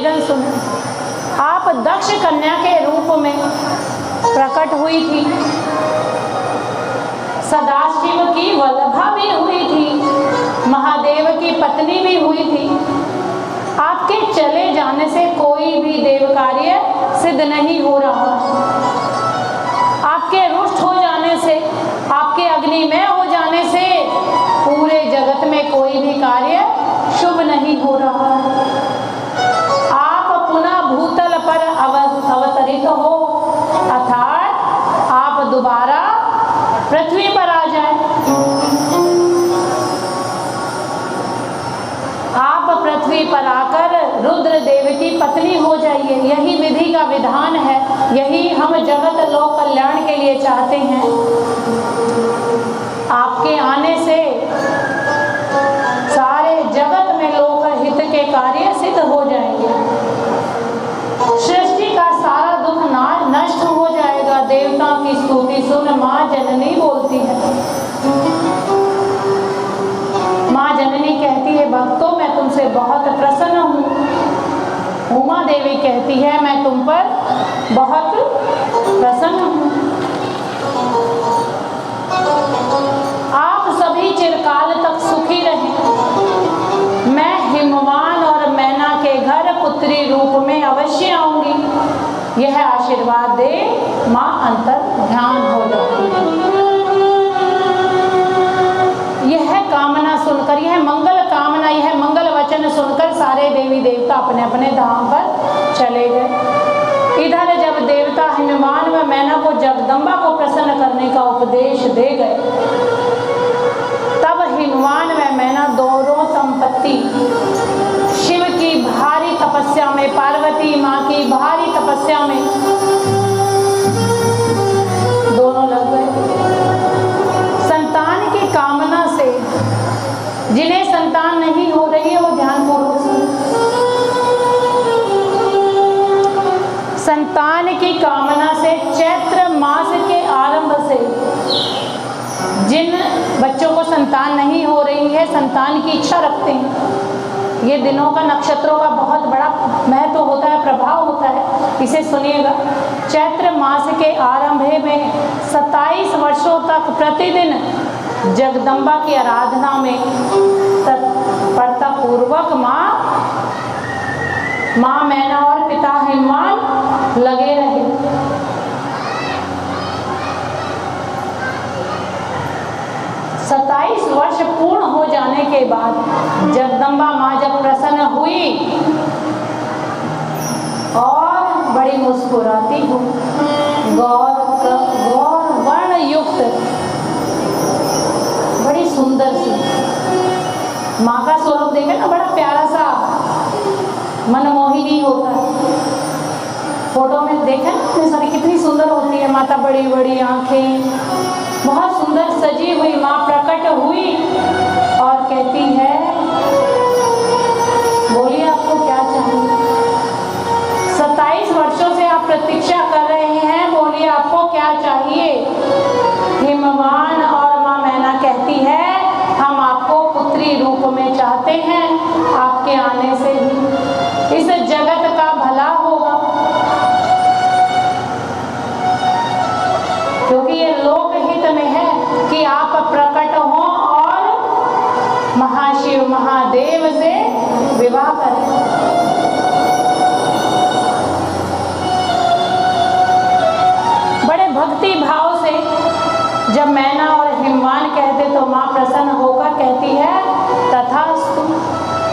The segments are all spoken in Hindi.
निवेदन सुने। आप दक्ष कन्या के रूप में प्रकट हुई थी, सदाशिव की वल्लभा भी हुई थी, महादेव की पत्नी भी हुई थी। आपके चले जाने से कोई भी देव कार्य सिद्ध नहीं हो रहा। आपके रुष्ट हो जाने से, आपके अग्निमय हो जाने से पूरे जगत में कोई भी कार्य शुभ नहीं हो रहा है। आप पुनः भूतल पर अवतरित हो, अर्थात आप दोबारा पृथ्वी पर आ जाए। आप पृथ्वी पर आकर रुद्र देव की पत्नी हो जाइए। यही विधि का विधान है, यही हम जगत लोक कल्याण के लिए चाहते हैं। आपके आने से सारे जगत में लोक हित के कार्य सिद्ध हो जाएंगे। सृष्टि का सारा दुख नष्ट हो जाएगा। देवताओं की स्तुति सुन माँ जननी बोलती है। माँ जननी कहती है, भक्तों मैं तुमसे बहुत प्रसन्न हूँ। उमा देवी कहती है, मैं तुम पर बहुत प्रसन्न हूँ। आप सभी चिरकाल तक सुखी रहें। मैं हिमवान और मैना के घर पुत्री रूप में अवश्य आऊंगी। यह आशीर्वाद दे माँ अंतर ध्यान हो जाती है। यह कामना सुनकर, यह मंगल कामना, यह मंगल वचन सुनकर सारे देवी देवता अपने अपने धाम पर चले गए। इधर जब देवता हिमवान व मैना को जगदम्बा को प्रसन्न करने का उपदेश दे गए, तब हिमवान व मैना दोनों दंपत्ति शिव की भारी तपस्या में, पार्वती माँ की भारी तपस्या में दोनों लग गए। संतान की कामना से, जिन्हें संतान नहीं हो रही है वो ध्यानपूर्वक सुने। संतान की कामना से चैत्र मास के आरंभ से जिन बच्चों को संतान नहीं हो रही है, संतान की इच्छा रखते हैं, ये दिनों का, नक्षत्रों का बहुत बड़ा महत्व होता है, प्रभाव होता है। इसे सुनिएगा। चैत्र मास के आरंभ में 27 वर्षों तक प्रतिदिन जगदम्बा की आराधना में तत्परता पूर्वक माँ मैना और पिता हिमवान लगे रहे। सत्ताईस वर्ष पूर्ण हो जाने के बाद जगदम्बा माँ जब प्रसन्न हुई और बड़ी मुस्कुराती हुई, गौर वर्ण युक्त बड़ी सुंदर सी माँ का स्वरूप देखे ना, बड़ा प्यारा सा मनमोहिनी होता है। फोटो में देखें इतनी सारी, कितनी सुंदर होती है माता, बड़ी बड़ी आंखें, बहुत सुंदर सजी हुई माँ प्रकट हुई और कहती है, बोलिए आपको क्या चाहिए। 27 वर्षों से आप प्रतीक्षा कर रहे हैं, बोलिए आपको क्या चाहिए। हिमवान और माँ मैना कहती है, हम आपको पुत्री रूप में चाहते हैं। आपके आने से ही इस जगत का भला होगा, क्योंकि ये लोकहित में है कि आप प्रकट हो और महाशिव महादेव से विवाह करें। बड़े भक्ति भाव से जब मैना और हिमवान कहते तो माँ प्रसन्न होकर कहती है, तथास्तु,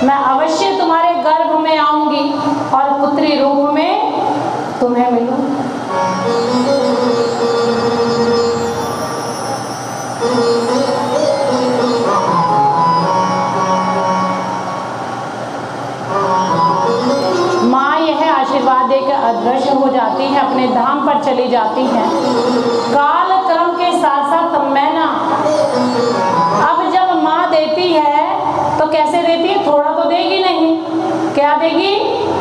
मैं अवश्य तुम्हारे गर्भ में आऊंगी और पुत्री रूप में तुम्हें मिलूं। माँ यह आशीर्वाद देकर अदृश्य हो जाती है, अपने धाम पर चली जाती हैं। काल क्रम के साथ साथ मैना अब जब माँ देती है तो कैसे देती है, थोड़ा तो देगी नहीं, क्या देगी,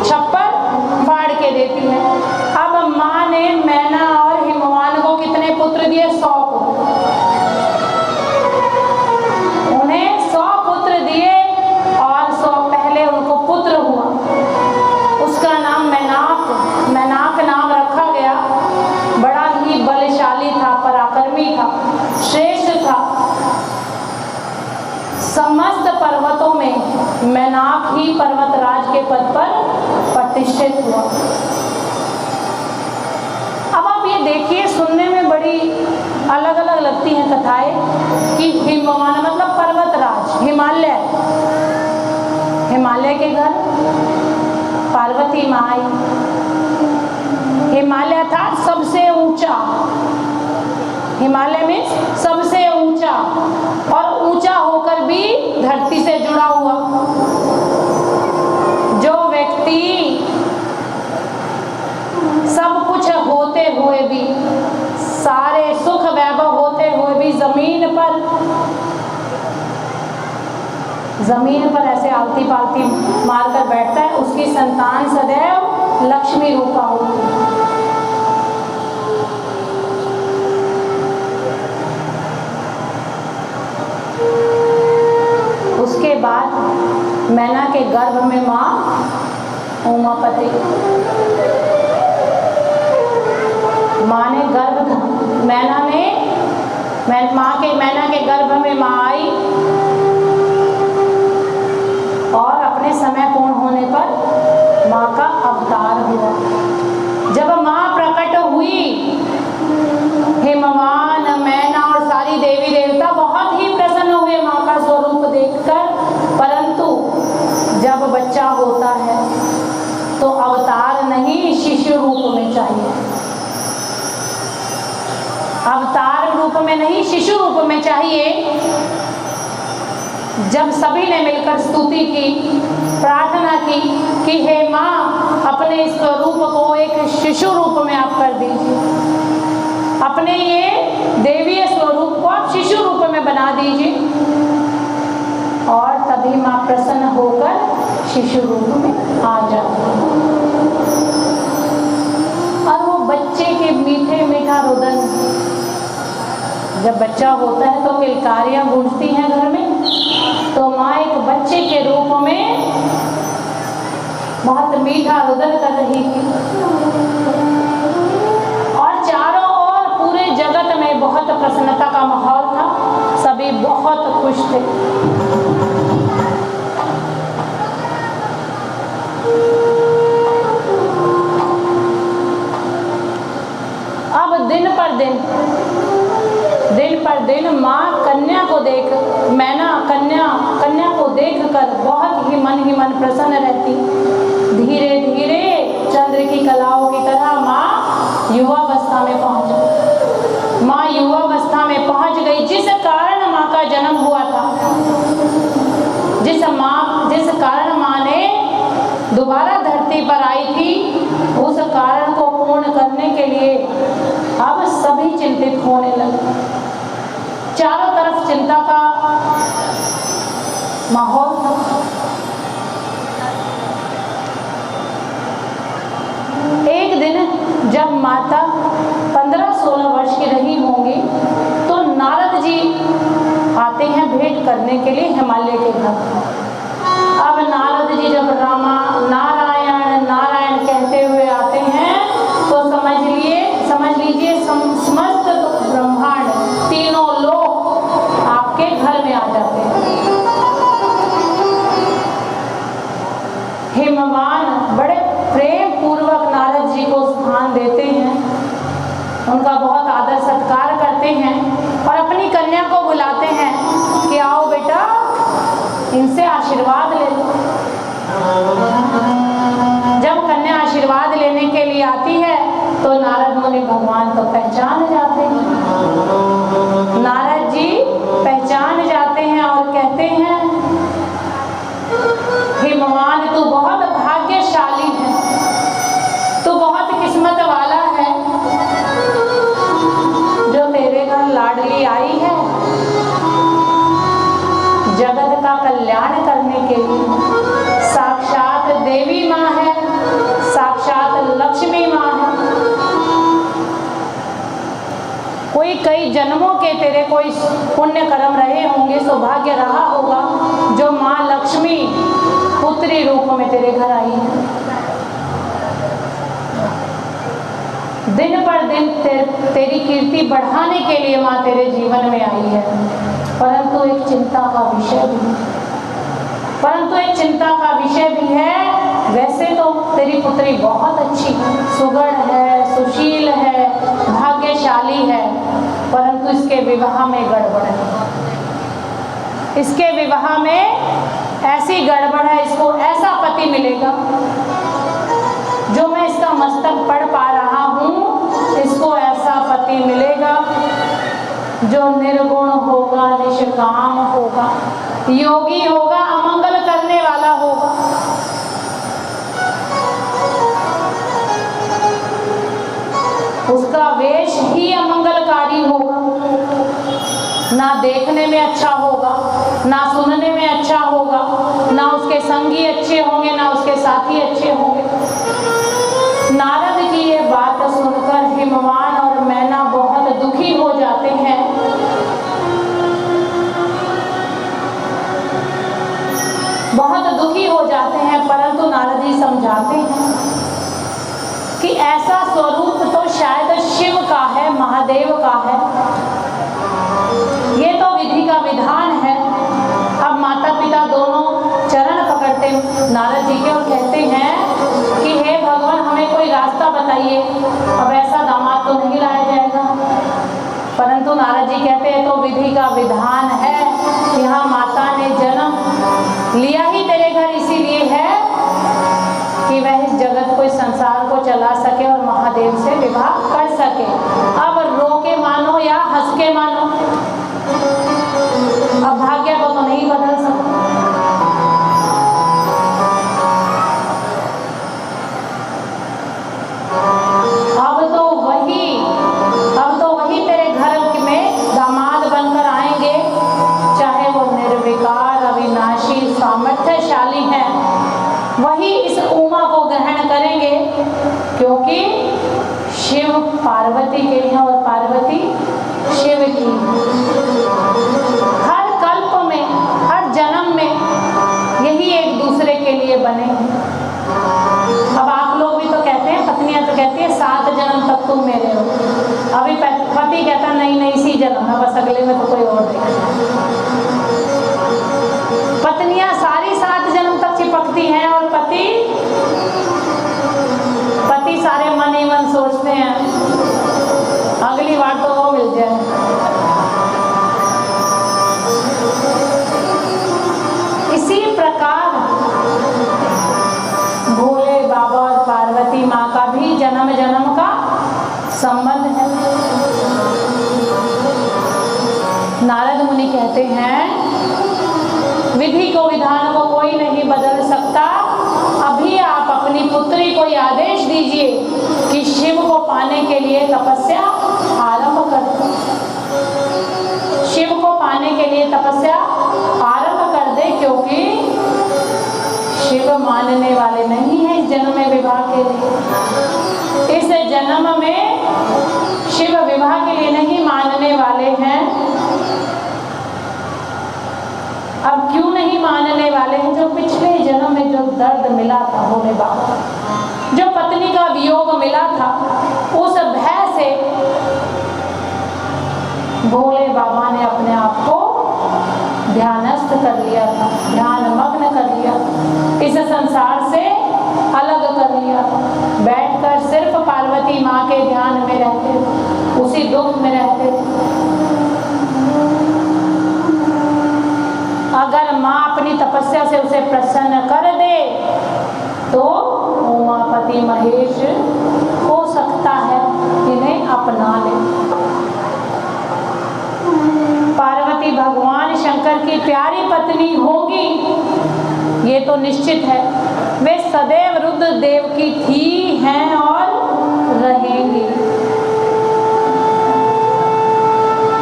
छप्पर फाड़ के देती है। अब माँ ने मैना और हिमवान को कितने पुत्र दिए, 100 पुत्र। उन्हें 100 पुत्र दिए और 100 पहले उनको पुत्र हुआ, उसका पद पर प्रतिष्ठित हुआ। अब आप ये देखिए, सुनने में बड़ी अलग अलग लगती हैं कथाएं कि हिमवान मतलब पर्वतराज, हिमालय के घर पार्वती माँ आई। हिमालय था सबसे ऊंचा, हिमालय में सबसे ऊंचा, और ऊंचा होकर भी धरती से जुड़ा हुआ। जो व्यक्ति सब कुछ होते हुए भी, सारे सुख वैभव होते हुए भी जमीन पर ऐसे आलती पालती मारकर बैठता है, उसकी संतान सदैव लक्ष्मी रूपा होती है। उसके बाद मैना के गर्भ में माँ उमापति, माँ ने मैना के गर्भ में माँ आई, और अपने समय पूर्ण होने पर माँ का अवतार हुआ। जब माँ प्रकट हुई, हिमवान, मैना और सारी देवी देवता बहुत ही प्रसन्न हुए माँ का स्वरूप देखकर। परंतु जब बच्चा होता है तो अवतार नहीं, शिशु रूप में चाहिए। अवतार रूप में नहीं, शिशु रूप में चाहिए। जब सभी ने मिलकर स्तुति की, प्रार्थना की कि हे माँ, अपने स्वरूप को एक शिशु रूप में आप कर दीजिए, अपने ये देवीय स्वरूप को आप शिशु रूप में बना दीजिए। और तभी माँ प्रसन्न होकर शिशु रूप में आ जाती है। और वो बच्चे के मीठा रुदन, जब बच्चा होता है तो किलकारियाँ गूंजती हैं घर में, तो माँ एक बच्चे के रूप में बहुत मीठा रुदन कर रही थी। और चारों ओर पूरे जगत में बहुत प्रसन्नता का माहौल था, सभी बहुत खुश थे। अब दिन पर दिन माँ कन्या को देखकर बहुत ही मन प्रसन्न रहती। धीरे धीरे चंद्र की कलाओं की तरह माँ युवावस्था में पहुँच गई। जिस कारण माँ का जन्म हुआ था, जिस कारण माँ ने दोबारा धरती पर आई थी, उस कारण को पूर्ण करने के लिए अब सभी चिंतित होने लगे। चारों तरफ चिंता का माहौल था। एक दिन जब माता 15-16 वर्ष की रही होंगी, तो नारद जी आते हैं भेंट करने के लिए हिमालय के घर। अब नारद जी जब नारायण नारायण कहते हुए आते हैं, तो समझ लीजिए समस्त ब्रह्मांड, तीनों लोग आपके घर में आ जाते हैं। हिमवान बड़े प्रेम पूर्वक नारद जी को स्थान देते हैं, उनका बहुत आदर सत्कार करते हैं और अपनी कन्या को बुलाते हैं कि आओ बेटा, इनसे आशीर्वाद ले लो। जब कन्या आशीर्वाद लेने के लिए आती है तो नारद मुनि भगवान तो पहचान जाते हैं। नारद जी पहचान जाते हैं और कहते हैं, हिमवान तू बहुत भाग्यशाली है, तू बहुत किस्मत वाला है, जो तेरे घर लाडली आई है जगत का कल्याण करने के लिए। साक्षात देवी माँ है, साक्षात लक्ष्मी माँ है। कई जन्मों के तेरे कोई पुण्य कर्म रहे होंगे, सौभाग्य रहा होगा, जो माँ लक्ष्मी पुत्री रूप में तेरे घर आई है। दिन पर दिन तेरी कीर्ति बढ़ाने के लिए माँ तेरे जीवन में आई है। परंतु एक चिंता का विषय भी है वैसे तो तेरी पुत्री बहुत अच्छी है, सुगढ़ है, सुशील है, भाग्यशाली है, परंतु इसके विवाह में गड़बड़ है। इसके विवाह में ऐसी गड़बड़ है, इसको ऐसा पति मिलेगा जो मैं इसका मस्तक पढ़ पा रहा हूँ, इसको ऐसा पति मिलेगा जो निर्गुण होगा, निष्काम होगा, योगी होगा, अमंगल करने वाला होगा। उसका वेश ही अमंगलकारी होगा, ना देखने में अच्छा होगा, ना सुनने में अच्छा होगा, ना उसके संगी अच्छे होंगे, ना उसके साथी अच्छे होंगे। नारद की ये बात सुनकर हिमवान और मैना बहुत दुखी हो जाते हैं। बहुत दुखी हो जाते हैं, परंतु नारद जी समझाते हैं कि ऐसा स्वरूप तो शायद शिव का है, महादेव का है, ये तो विधि का विधान है। अब माता पिता दोनों चरण पकड़ते नारद जी के और कहते हैं कि हे भगवान, हमें कोई रास्ता बताइए, अब ऐसा दामाद तो नहीं लाया जाएगा। परंतु नारद जी कहते हैं तो विधि का विधान है, यहाँ माता ने जन्म लिया ही तेरे घर इसीलिए है कि वह इस जगत को, इस संसार को चला सके और महादेव से विवाह कर सके। अब रो के मानो या हंस के मानो, अब भाग्य को तो नहीं बदल सकता। अब तो वही तेरे घर में दामाद बनकर आएंगे, चाहे वो निर्विकार, अविनाशी, सामर्थ्यशाली हैं, वही इस उमा को ग्रहण करेंगे, क्योंकि शिव पार्वती के हैं और पार्वती शिव की। हर कल्प में, हर जन्म में यही एक दूसरे के लिए बने। अब आप लोग भी तो कहते हैं, पत्नियां तो कहती है 7 जन्म तक तुम मेरे हो, अभी पति कहता नहीं नहीं इसी जन्म में, बस अगले में तो कोई और देखेगा। पत्नियां सारी 7 जन्म तक चिपकती हैं और पति सारे मन ही मन सोचते हैं अगली बार तो वो मिल जाए। इसी प्रकार भोले बाबा और पार्वती माँ का भी जन्म जन्म का संबंध है। नारद मुनि कहते हैं विधि को, विधान को कोई नहीं बदल सकता। अभी आप अपनी पुत्री को ये आदेश दीजिए कि शिव को पाने के लिए तपस्या आरंभ कर दे। शिव को पाने के लिए तपस्या आरंभ कर दे, क्योंकि शिव मानने वाले नहीं हैं इस जन्म में विवाह के लिए। इस जन्म में शिव विवाह के लिए नहीं मानने वाले हैं। अब क्यों नहीं मानने वाले हैं? जो पिछले जन्म में जो दर्द मिला था भोले बाबा, जो पत्नी का वियोग मिला था, उस भय से भोले बाबा ने अपने आप को ध्यानस्थ कर लिया था, ध्यान मग्न कर लिया, इस संसार से अलग कर लिया। बैठकर सिर्फ पार्वती माँ के ध्यान में रहते, उसी दुख में रहते। अगर माँ अपनी तपस्या से उसे प्रसन्न कर दे तो उमापति महेश हो सकता है इन्हें अपना ले। पार्वती भगवान शंकर की प्यारी पत्नी होगी, ये तो निश्चित है। वे सदैव रुद्रदेव की थी, हैं और रहेंगी।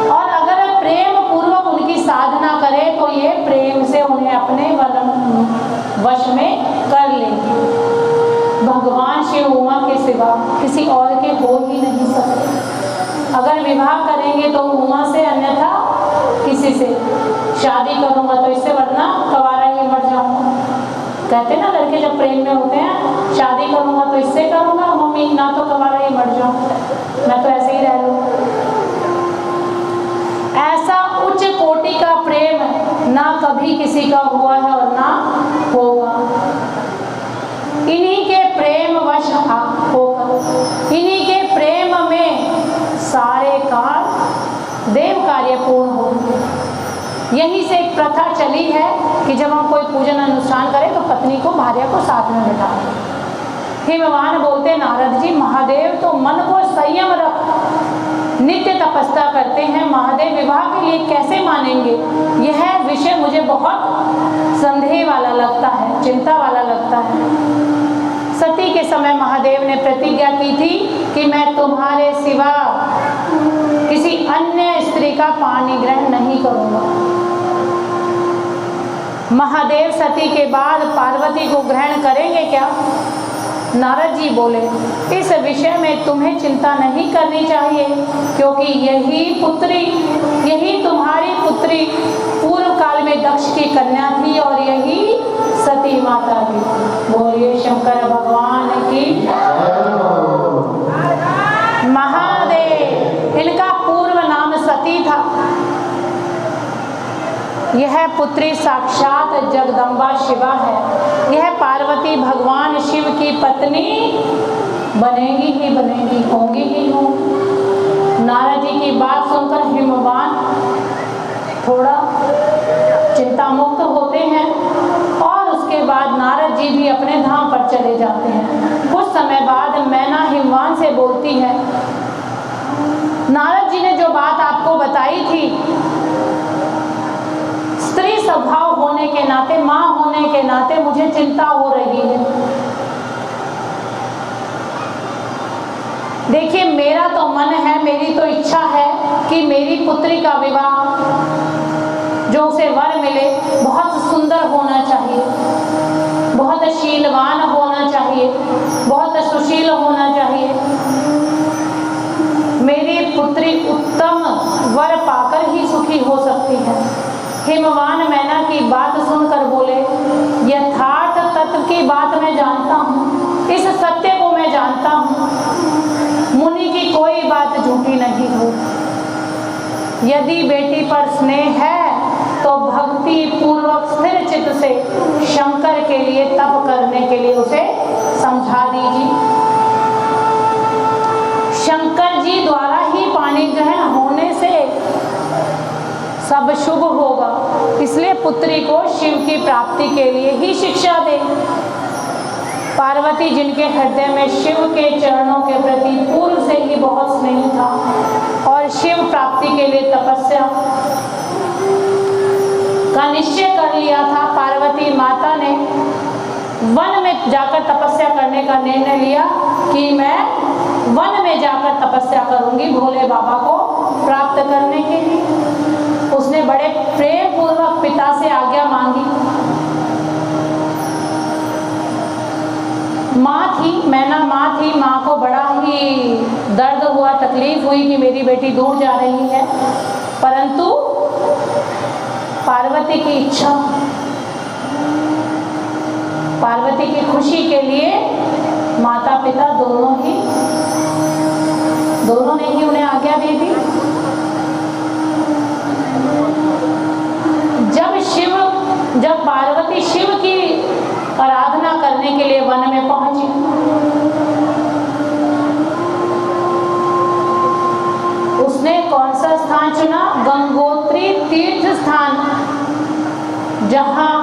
और अगर प्रेम पूर्वक उनकी साधना करे तो ये प्रेम से उन्हें अपने वश में कर लेंगे। भगवान शिव उमा के सिवा किसी और के हो ही नहीं सकते। अगर विवाह करेंगे तो उमा से, अन्यथा किसी से। शादी करूंगा तो इससे, वरना कवारा ही मर जाऊंगा। कहते ना लड़के जब प्रेम में होते हैं, शादी करूंगा तो इससे करूंगा मम्मी, ना तो कवारा ही मर जाऊं, मैं तो ऐसे ही रह लूं। ऐसा उच्च कोटि का प्रेम ना कभी किसी का हुआ है और ना होगा। इन्हीं के प्रेम वश होकर, इन्हीं के प्रेम में सारे कार्य देव कार्य पूर्ण होंगे। यहीं से एक प्रथा चली है कि जब हम कोई पूजन अनुष्ठान करें तो पत्नी को भार्या को साथ में बिठा दें। हिमवान बोलते नारद जी, महादेव तो मन को संयम रख नित्य तपस्या करते हैं, महादेव विवाह के लिए कैसे मानेंगे? यह विषय मुझे बहुत संदेह वाला लगता है, चिंता वाला लगता है। सती के समय महादेव ने प्रतिज्ञा की थी कि मैं तुम्हारे सिवा किसी अन्य स्त्री का पाणी ग्रहण नहीं करूंगा। महादेव सती के बाद पार्वती को ग्रहण करेंगे क्या? नारद जी बोले, इस विषय में तुम्हें चिंता नहीं करनी चाहिए, क्योंकि यही तुम्हारी पुत्री पूर्व काल में दक्ष की कन्या थी और यही सती माता थी। बोलिए शंकर भगवान की। महादेव, इनका पूर्व नाम सती था। यह पुत्री साक्षात जगदम्बा शिवा है। यह पार्वती भगवान शिव की पत्नी बनेगी ही बनेगी, होंगी ही होंगी। नारद जी की बात सुनकर हिमवान थोड़ा चिंता मुक्त होते हैं और उसके बाद नारद जी भी अपने धाम पर चले जाते हैं। कुछ समय बाद मैना हिमवान से बोलती है, नारद जी ने जो बात आपको बताई थी, स्त्री स्वभाव होने के नाते, मां होने के नाते मुझे चिंता हो रही है। देखिए, मेरा तो मन है, मेरी तो इच्छा है कि मेरी पुत्री का विवाह, जो उसे वर मिले, बहुत सुंदर होना चाहिए, बहुत शीलवान होना चाहिए, बहुत सुशील होना चाहिए। मेरी पुत्री उत्तम वर पाकर ही सुखी हो सकती है। हिमवान मैना की बात सुनकर बोले, यथार्थ तत्व की बात मैं जानता हूँ, इस सत्य को मैं जानता हूँ, मुनि की कोई बात झूठी नहीं हो। यदि बेटी पर स्नेह है तो भक्ति पूर्वक स्थिर चित्त से शंकर के लिए तप करने के लिए उसे समझा दीजिए। शंकर जी द्वारा ही पाणी ग्रहण होने से सब शुभ होगा, इसलिए पुत्री को शिव की प्राप्ति के लिए ही शिक्षा दे। पार्वती, जिनके हृदय में शिव के चरणों के प्रति पूर्व से ही बहुत स्नेह था और शिव प्राप्ति के लिए तपस्या का निश्चय कर लिया था, पार्वती माता ने वन में जाकर तपस्या करने का निर्णय लिया कि मैं वन में जाकर तपस्या करूंगी भोले बाबा को प्राप्त करने के लिए। उसने बड़े प्रेम पूर्वक पिता से आज्ञा मांगी। माँ थी, मैना माँ थी, माँ को बड़ा ही दर्द हुआ, तकलीफ हुई कि मेरी बेटी दूर जा रही है, परंतु पार्वती की इच्छा, पार्वती की खुशी के लिए माता पिता दोनों ने ही उन्हें आज्ञा दे दी। जब पार्वती शिव की आराधना करने के लिए वन में पहुंची, उसने कौन सा स्थान चुना? गंगोत्री तीर्थ स्थान, जहां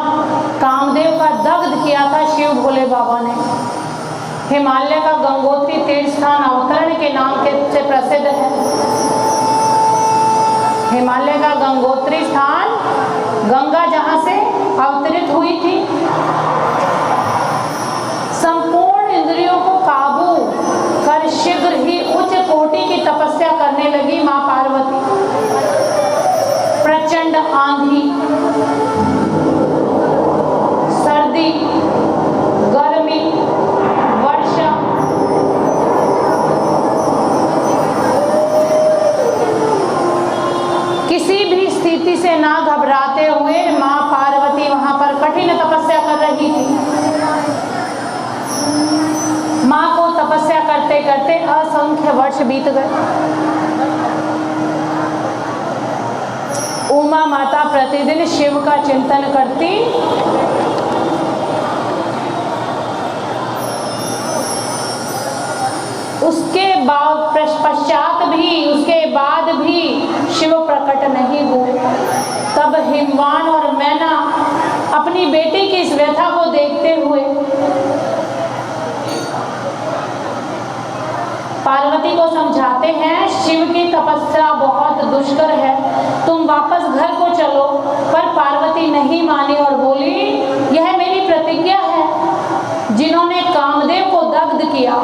कामदेव का दग्ध किया था शिव भोले बाबा ने। हिमालय का गंगोत्री तीर्थ स्थान अवतरण के नाम से प्रसिद्ध है। हिमालय का गंगोत्री स्थान, गंगा जहां से अवतरित हुई थी। संपूर्ण इंद्रियों को काबू कर शीघ्र ही उच्च कोटि की तपस्या करने लगी मां पार्वती। प्रचंड आंधी, सर्दी, गर्मी, वर्षा, किसी भी स्थिति से ना घबराते हुए मां पार्वती वहां पर कठिन तपस्या कर रही थी। मां को तपस्या करते करते असंख्य वर्ष बीत गए। उमा माता प्रतिदिन शिव का चिंतन करती उसके बाद भी शिव प्रकट नहीं हुए। तब हिमवान और मैना अपनी बेटी की इस व्यथा को देखते हुए पार्वती को समझाते हैं, शिव की तपस्या बहुत दुष्कर है, तुम वापस घर को चलो। पर पार्वती नहीं मानी और बोली, यह मेरी प्रतिज्ञा है। जिन्होंने कामदेव को दग्ध किया,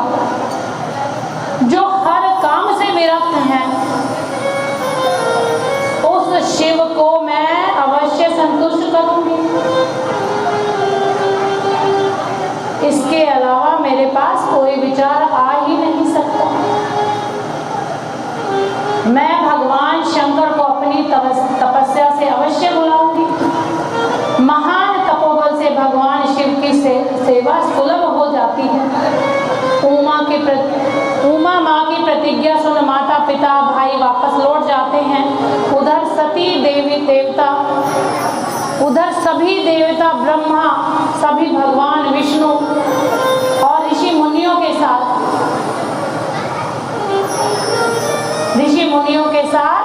जो हर काम से विरक्त हैं, उस शिव को मैं अवश्य संतुष्ट करूंगी। इसके अलावा मेरे पास कोई विचार आ ही नहीं सकता। मैं भगवान शंकर को अपनी तपस्या से अवश्य बुलाऊंगी। महान तपोबल से भगवान शिव की सेवा सुलभ हो जाती है। उमा माँ की प्रतिज्ञा सुन माता पिता भाई वापस लौट जाते हैं। उधर सभी देवता ब्रह्मा, सभी भगवान विष्णु और ऋषि मुनियों के साथ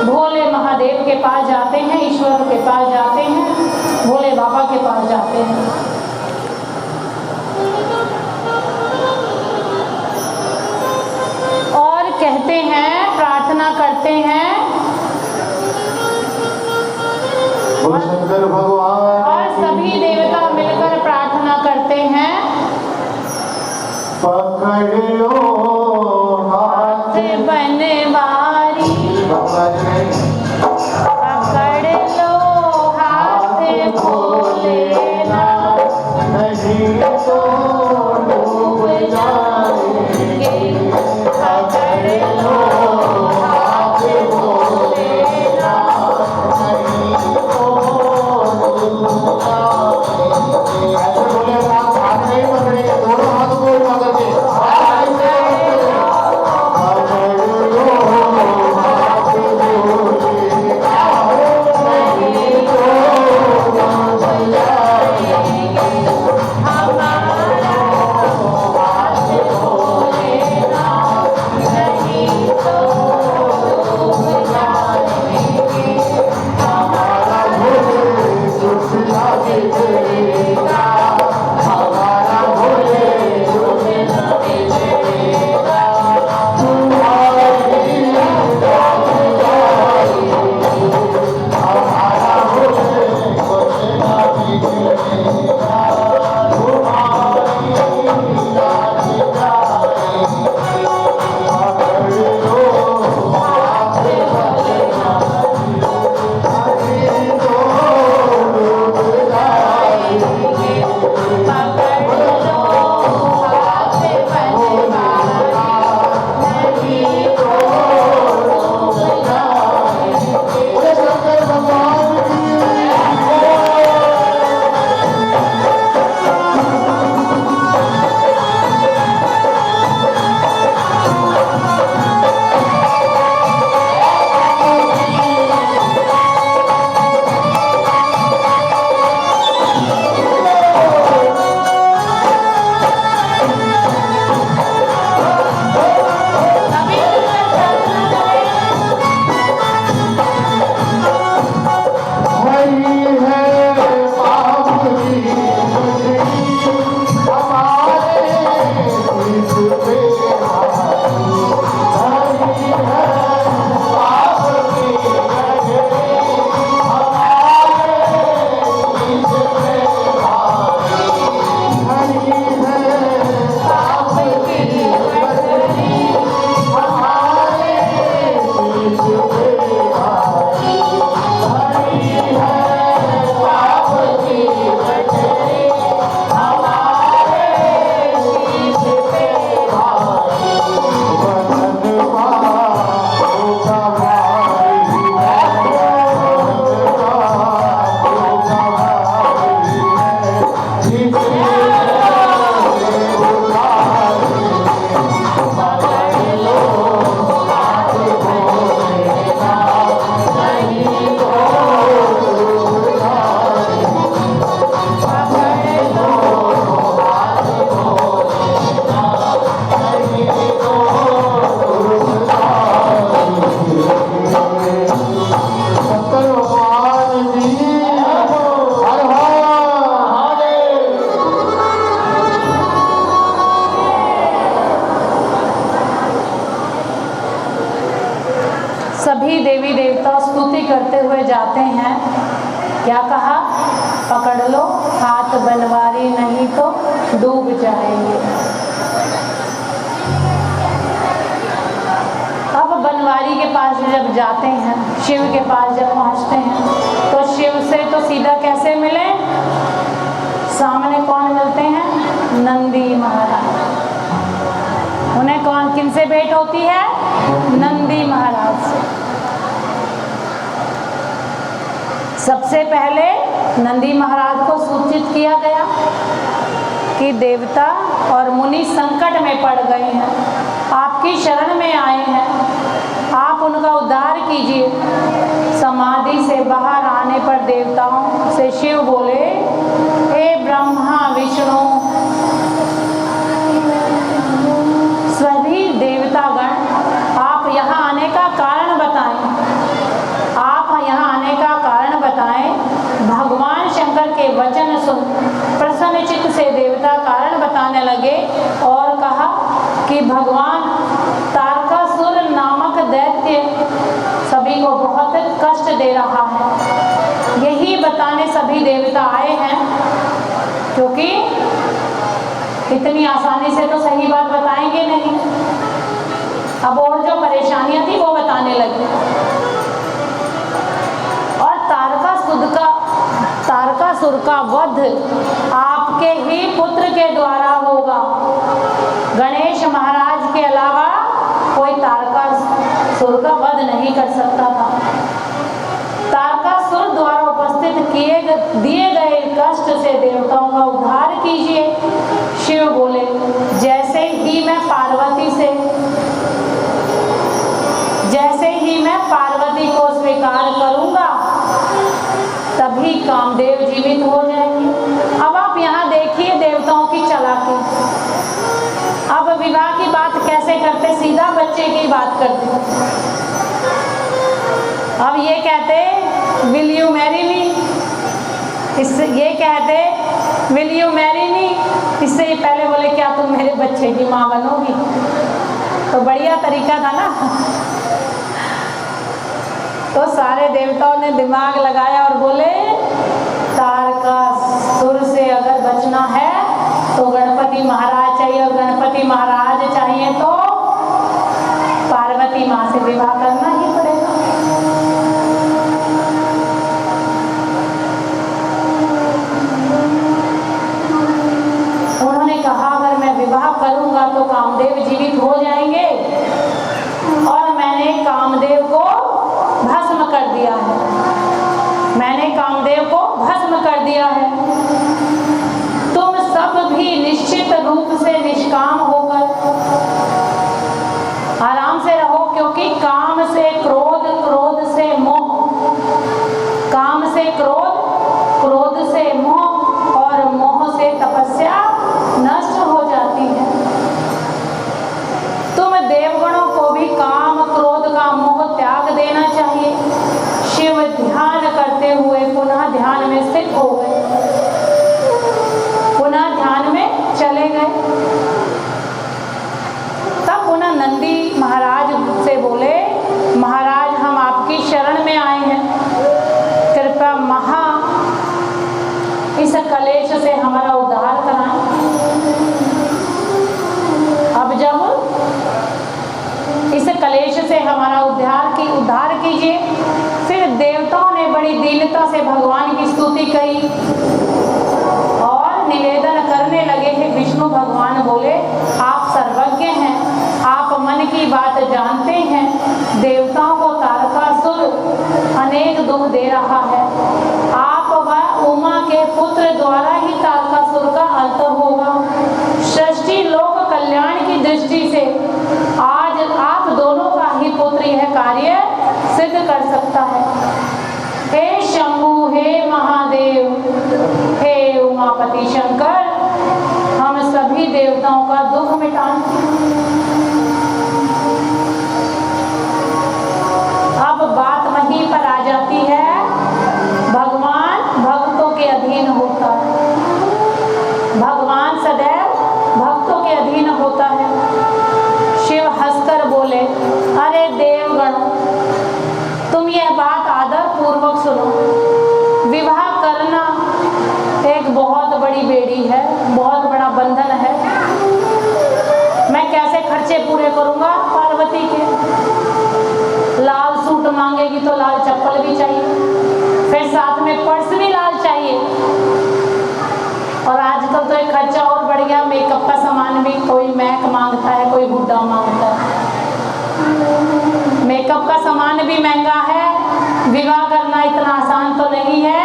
भोले महादेव के पास जाते हैं, ईश्वर के पास जाते हैं, भोले बाबा के पास जाते हैं। और कहते हैं, प्रार्थना करते हैं, शंकर भगवान और सभी देवता मिलकर प्रार्थना करते हैं, पकड़ लो हाथ बनवारी, पकड़ लो हाथ भोलेनाथ, नहीं तो डूब जाएंगे। पकड़ लो हाथ भोलेनाथ, नहीं तो डूब जाएंगे। ऐसे बोले आप हाथ नहीं पकड़ेंगे, दोनों हाथ को पकड़ के करते हुए जाते हैं। क्या कहा? पकड़ लो हाथ बनवारी, नहीं तो डूब जाएंगे। अब बनवारी के पास जब जाते हैं, शिव के पास जब पहुंचते हैं, तो शिव से तो सीधा कैसे मिले? सामने कौन मिलते हैं? नंदी महाराज। उन्हें कौन, किनसे भेंट होती है? नंदी महाराज से। सबसे पहले नंदी महाराज को सूचित किया गया कि देवता और मुनि संकट में पड़ गए हैं, आपकी शरण में आए हैं, आप उनका उद्धार कीजिए। समाधि से बाहर आने पर देवताओं से शिव बोले, हे ब्रह्मा विष्णु सभी देवतागण, आप यहाँ आने का कारण बताएं। आप यहाँ आने का कारण बताएं। भगवान शंकर के वचन सुन प्रसन्न चित्त से देवता कारण बताने लगे और कहा कि भगवान तारकासुर नामक दैत्य सभी को बहुत कष्ट दे रहा है। यही बताने सभी देवता आए हैं, क्योंकि इतनी आसानी से तो सही बात बताएंगे नहीं। अब और जो परेशानियां थी वो बताने लगी। और तारकासुर का वध आपके ही पुत्र के द्वारा होगा। गणेश महाराज के अलावा कोई तारकासुर का वध नहीं कर सकता था। तारकासुर द्वारा उपस्थित दिए गए कष्ट से देवताओं का उद्धार कीजिए। शिव बोले, जैसे ही मैं पार्वती को स्वीकार करूंगा तभी कामदेव जीवित हो जाएंगे। अब आप यहाँ देखिए देवताओं की चालाकी। अब विवाह की बात कैसे करते? सीधा बच्चे की बात करते। अब ये कहते विल यू मैरी मी, ये कहते विल यू मैरी मी। इससे ही पहले बोले क्या तुम मेरे बच्चे की माँ बनोगी? तो बढ़िया तरीका था ना। तो सारे देवताओं ने दिमाग लगाया और बोले, तारकासुर से अगर बचना है तो गणपति महाराज चाहिए, और गणपति महाराज चाहिए तो पार्वती माँ से विवाह करना ही पड़ेगा। उन्होंने कहा अगर मैं विवाह करूंगा तो कामदेव जीवित हो जाएंगे, और मैंने कामदेव को भस्म कर दिया है। मैंने कामदेव को भस्म कर दिया है। तुम सब भी निश्चित रूप से निष्काम होकर आराम से रहो, क्योंकि काम से क्रोध, क्रोध से मोह, काम से क्रोध, क्रोध से मोह, और मोह से तपस्या नष्ट हो जाती है। तुम देवगणों को भी काम, क्रोध का मोह त्याग देना चाहिए। शिव ध्यान करते हुए पुनः ध्यान में स्थित हो गए, पुनः ध्यान में चले गए। तब पुनः नंदी महाराज से बोले, महाराज हम आपकी शरण में आए हैं, कृपया इस कलेश से हमारा उद्धार कराएं। अब जब इस कलेश से हमारा उद्धार कीजिए। फिर देवताओं ने बड़ी दीनता से भगवान की स्तुति कही और निवेदन करने लगे। हे विष्णु भगवान बोले, आप सर्वज्ञ हैं, आप मन की बात जानते हैं। देवताओं को तारकासुर अनेक दुख दे रहा है। आप व उमा के पुत्र द्वारा ही तारकासुर का अंत होगा। सृष्टि लोक कल्याण की दृष्टि से आज आप दोनों का ही पुत्र यह कार्य सिद्ध कर सकता है। हे शंभु, हे महादेव, हे उमापति शंकर, हम सभी देवताओं का दुख मिटाएं। अब बात वहीं पर आ जाती है, भगवान भक्तों के अधीन होता है। भगवान सदैव भक्तों के अधीन होता है। शिव हंसकर बोले, अरे देवगण, तुम यह बात आदर और आजकल तो एक खर्चा और बढ़ गया, मेकअप का सामान भी कोई मैक मांगता है, कोई हुड्डा मांगता है। मेकअप का सामान भी महंगा है। विवाह करना इतना आसान तो नहीं है,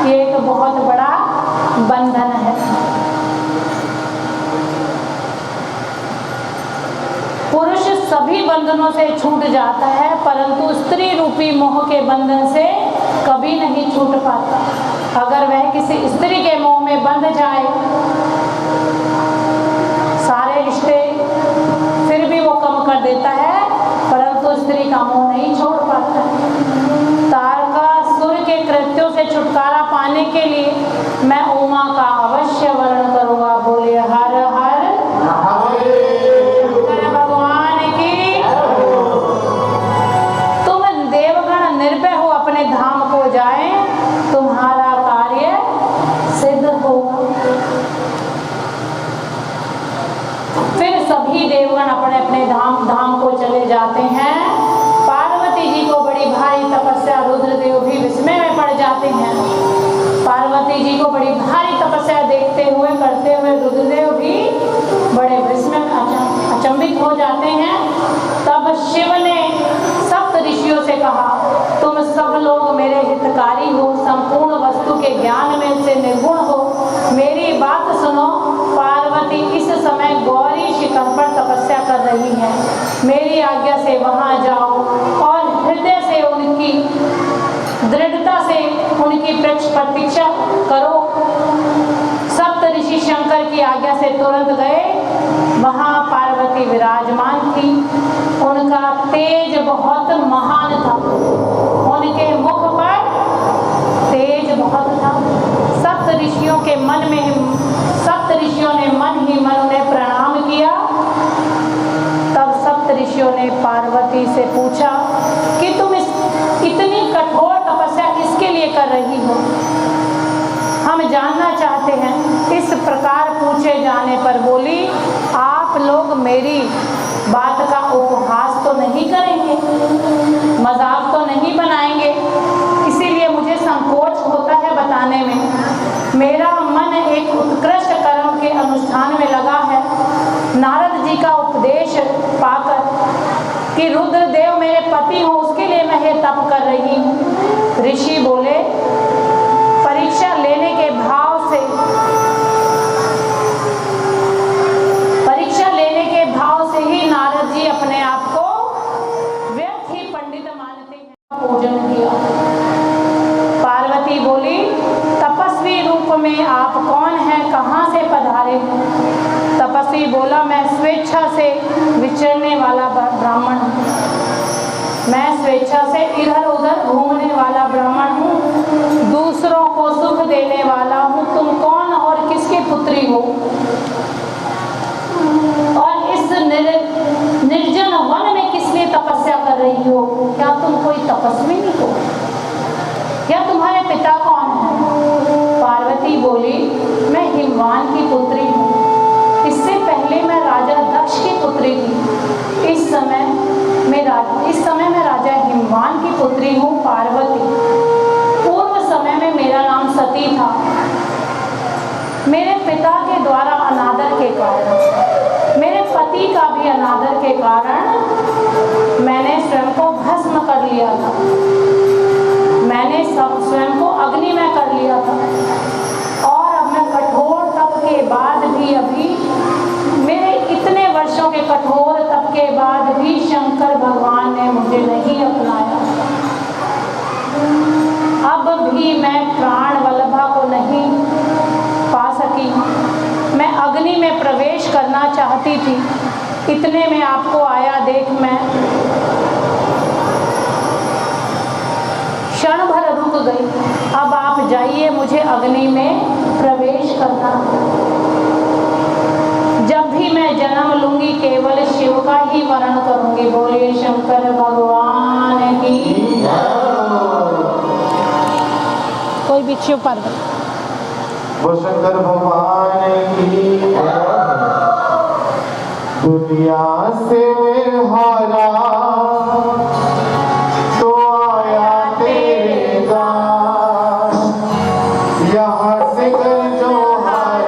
ये एक बहुत बड़ा बंधन है। पुरुष सभी बंधनों से छूट जाता है, परंतु स्त्री रूपी मोह के बंधन से कभी नहीं छूट पाता। अगर वह किसी स्त्री के मोह में बंध जाए, सारे रिश्ते फिर भी वो कम कर देता है, परंतु स्त्री का मोह नहीं छोड़ पाता। तारकासुर के कृत्यों से छुटकारा पाने के लिए मैं उमा का अवश्य वर्ण करूंगा। बोलिए हर हर शंकर भगवान की। तुम देवगण निर्भय हो अपने धाम को जाए, तुम्हारा कार्य सिद्ध होगा। फिर सभी देवगण अपने अपने धाम को चले जाते हैं। पार्वती जी को बड़ी भारी तपस्या, रुद्रदेव भी विस्मय में पड़ जाते हैं। पार्वती जी को बड़ी भारी तपस्या देखते हुए, करते हुए रुद्रदेव भी बड़े विस्मय में अचंभित हो जाते हैं। तब शिव ने सप्त ऋषियों से कहा, तुम सब लोग मेरे हितकारी हो, संपूर्ण वस्तु के ज्ञान में से निर्गुण हो, मेरी बात सुनो। पार्वती इस समय गौरी शिखर पर तपस्या कर रही है, मेरी आज्ञा से वहां जाओ और हृदय से उनकी दृढ़ता से उनकी प्रतीक्षा करो। सप्त ऋषि शंकर की आज्ञा से तुरंत गए। वहां पार्वती विराजमान थी। उनका तेज बहुत महान था, उनके मुख पर तेज बहुत था। सप्त ऋषियों ने मन ही मन उन्हें प्रणाम किया। तब सप्त ऋषियों ने पार्वती से पूछा कि तुम इतनी कठोर तपस्या किसके लिए कर रही हो, हम जानना चाहते हैं। इस प्रकार पूछे जाने पर बोली, आप लोग मेरी बात का उपहास तो नहीं करेंगे, मजाक तो नहीं बनाएंगे, इसीलिए मुझे संकोच होता है बताने में। मेरा मन एक उत्कृष्ट कर्म के अनुष्ठान में लगा है। नारद जी का उपदेश पाकर कि रुद्रदेव मेरे पति हो, उसके लिए मैं ये तप कर रही हूँ। ऋषि बोले, परीक्षा लेने के भाव से ही नारद जी अपने आप को व्यर्थ ही पंडित मानते हैं। पूजन किया। पार्वती बोली, तपस्वी रूप में आप कौन हैं, कहाँ से पधारे हो? तपस्वी बोला, मैं स्वेच्छा से विचरने वाला ब्राह्मण हूँ, मैं स्वेच्छा से इधर उधर घूमने वाला ब्राह्मण हूँ, दूसरों को सुख देने वाला हूँ। तुम कौन और किसकी पुत्री हो और इस निर्जन वन में किस लिए तपस्या कर रही हो? क्या तुम कोई तपस्विनी हो या तुम्हारे पिता कौन है? पार्वती बोली, मैं हिमवान की पुत्री हूँ, इससे पहले मैं राजा दक्ष की पुत्री थी, इस समय मैं राजा हिमवान की पुत्री हूँ पार्वती। पूर्व समय में मेरा नाम सती था। मेरे पिता के द्वारा अनादर के कारण, मेरे पति का भी अनादर के कारण मैंने स्वयं को भस्म कर लिया था, मैंने स्वयं को अग्नि में कर लिया था। और अब मैं कठोर तप के बाद भी, अभी मेरे इतने वर्षों के कठोर तप के बाद भी शंकर भगवान ने मुझे नहीं अपनाया। अब भी मैं प्राण वल्लभा को नहीं पा सकी। मैं अग्नि में प्रवेश करना चाहती थी, इतने में आपको आया देख मैं क्षण भर रुक गई। अब आप जाइए, मुझे अग्नि में प्रवेश करना। जब भी मैं जन्म लूंगी केवल शिव का ही वर्ण करूंगी। बोलिए शंकर भगवान की। कोई भी शिव पार्वती वो शंकर भगवान की। दुनिया से हारा तो आया तेरे दास, यहाँ से कर जो हारा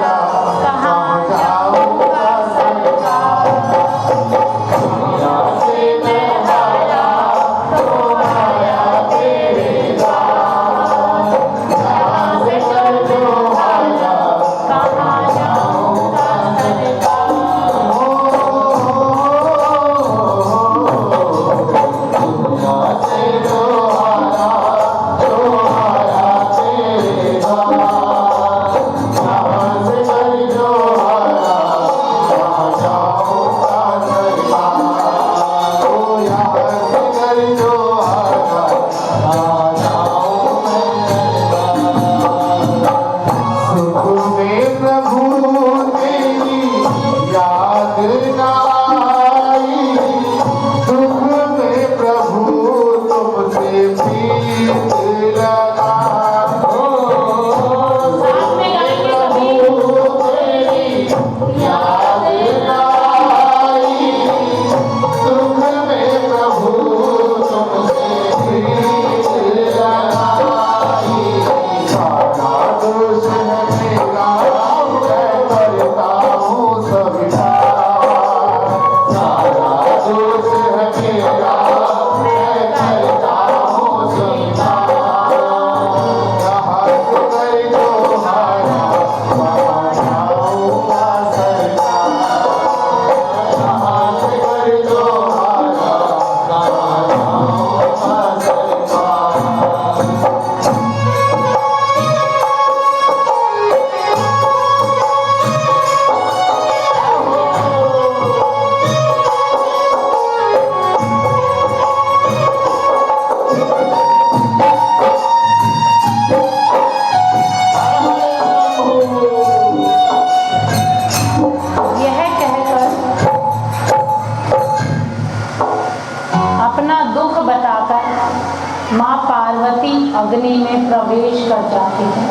पार्वती अग्नि में प्रवेश कर जाती है।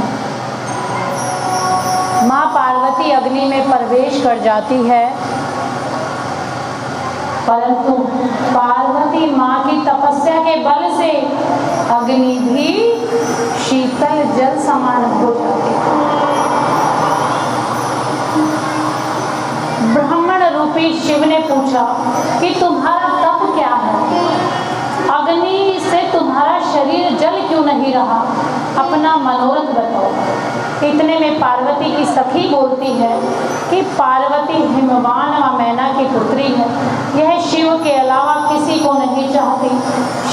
माँ पार्वती अग्नि में प्रवेश कर जाती है, परंतु पार्वती माँ की तपस्या के बल से अग्नि भी शीतल जल समान हो जाती है। ब्राह्मण रूपी शिव ने पूछा कि तुम्हारा तप क्या है? अग्नि से तुम्हारा शरीर जल क्यों नहीं रहा? अपना मनोरथ बताओ। इतने में पार्वती की सखी बोलती है कि पार्वती हिमवान व मैना की पुत्री है। यह शिव के अलावा किसी को नहीं चाहती।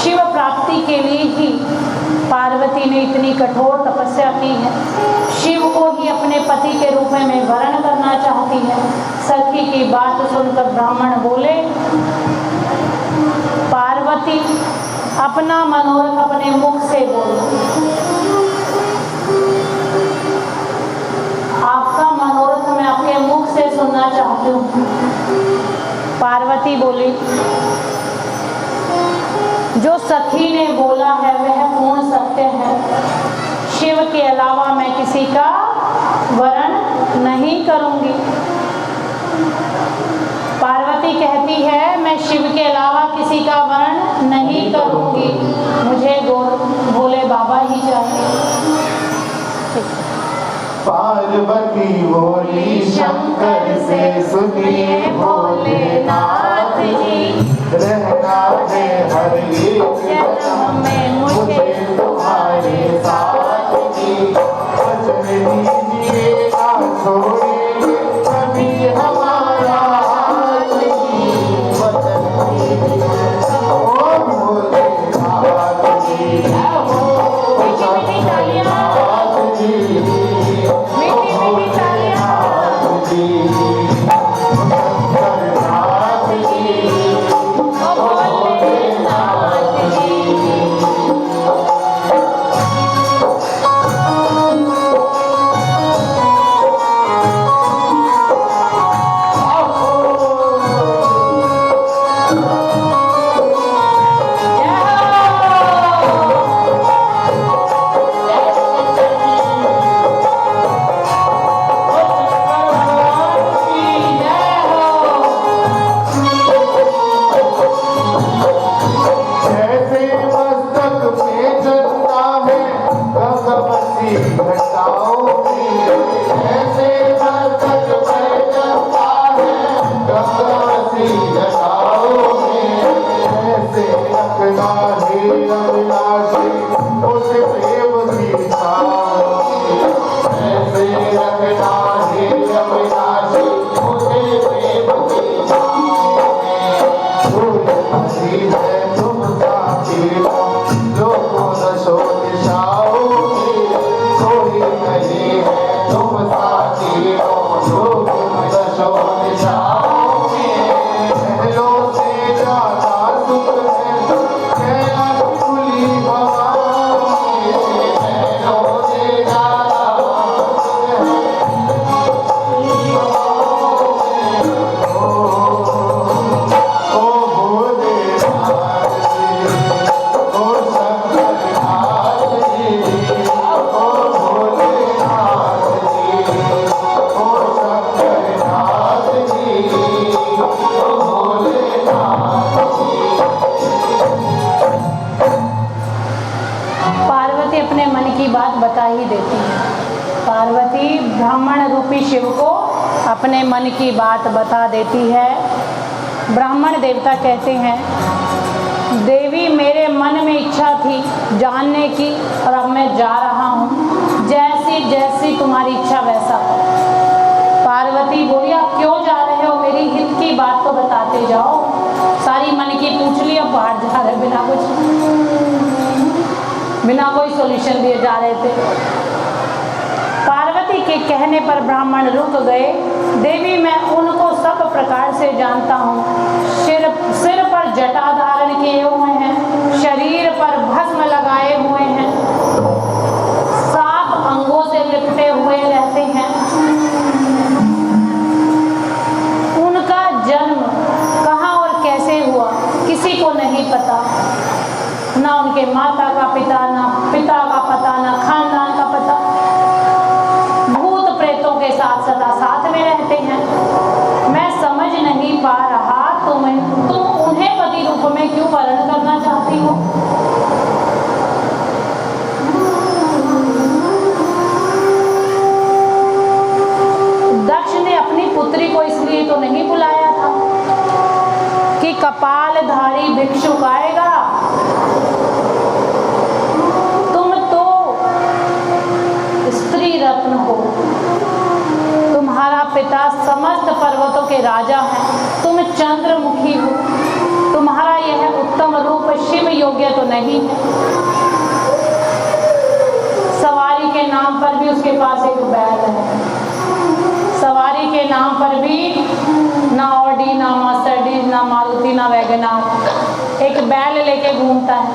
शिव प्राप्ति के लिए ही पार्वती ने इतनी कठोर तपस्या की है। शिव को ही अपने पति के रूप में वरण करना चाहती है। सखी की बात सुनकर ब्राह्मण बोले, पार्वती अपना मनोरथ अपने मुख से बोलो। आपका मनोरथ मैं आपके मुख से सुनना चाहती हूँ। पार्वती बोली, जो सखी ने बोला है वह पूर्ण सत्य है। शिव के अलावा मैं किसी का वरण नहीं करूंगी। पार्वती कहती है, मैं शिव के अलावा किसी का वरण नहीं करूंगी, मुझे भोले बाबा ही चाहिए। पार्वती बोली शंकर से, सुनिए भोलेनाथ जी, रहना है हर एक जन्म में मुझे तुम्हारे साथ जी। वचन दीजिए ना छोड़ेंगे कभी हमारा हाथ जी। वचन दीजिए ओ भोलेनाथ जी, भोलेनाथ जी। अपने मन की बात बता देती है। ब्राह्मण देवता कहते हैं, देवी मेरे मन में इच्छा थी जानने की और अब मैं जा रहा हूँ, जैसी जैसी तुम्हारी इच्छा वैसा। पार्वती बोली, आप क्यों जा रहे हो? मेरी हित की बात तो बताते जाओ। सारी मन की पूछ ली, अब बाहर जा रहे बिना कोई सॉल्यूशन दिए जा रहे थे। पार्वती के कहने पर ब्राह्मण रुक गए। देवी मैं उनको सब प्रकार से जानता हूँ। सिर पर जटा धारण किए हुए हैं, शरीर पर भस्म लगाए हुए हैं, 7 अंगों से लिपटे हुए रहते हैं। उनका जन्म कहाँ और कैसे हुआ किसी को नहीं पता, ना उनके माता का पिता, ना पिता तुम उन्हें पति रूप में क्यों वर्ण करना चाहती हो? दक्ष ने अपनी पुत्री को इसलिए तो नहीं बुलाया था कि कपालधारी भिक्षुक आएगा, तुम तो स्त्री रत्न हो, तुम्हारा पिता समस्त पर्वतों के राजा हैं, तुम चंद्रमुखी हो, तुम्हारा यह उत्तम रूप शिव योग्य तो नहीं है। सवारी के नाम पर भी उसके पास एक बैल है, सवारी के नाम पर भी ना ऑडी, ना मर्सिडीज, ना मारुति, ना वैगनार, एक बैल लेके घूमता है।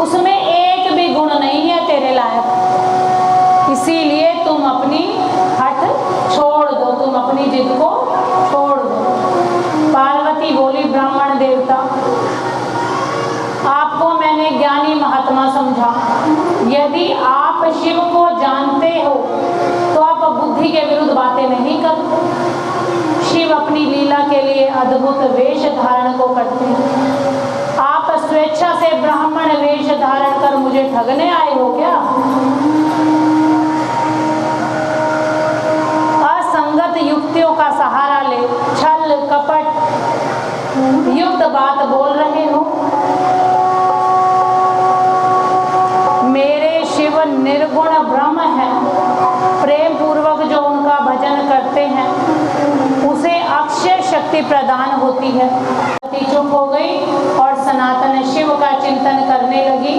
उसमें एक भी गुण नहीं है तेरे लायक, इसीलिए तुम अपनी हठ छोड़ दो, तुम अपनी जिद को छोड़ दो। पार्वती बोली, ब्राह्मण देवता, आपको मैंने ज्ञानी महात्मा समझा, यदि आप शिव को जानते हो तो आप बुद्धि के विरुद्ध बातें नहीं करते। शिव अपनी लीला के लिए अद्भुत वेश धारण को करते हैं, आप स्वेच्छा से ब्राह्मण वेश धारण कर मुझे ठगने आए हो क्या? असंगत युक्तियों का सहारा ले छल कपट युक्त बात बोल रहे हो। मेरे शिव निर्गुण ब्रह्म है, प्रेम पूर्वक जो उनका भजन करते हैं उसे अक्षय शक्ति प्रदान होती है। चुप हो गई और सनातन शिव का चिंतन करने लगी।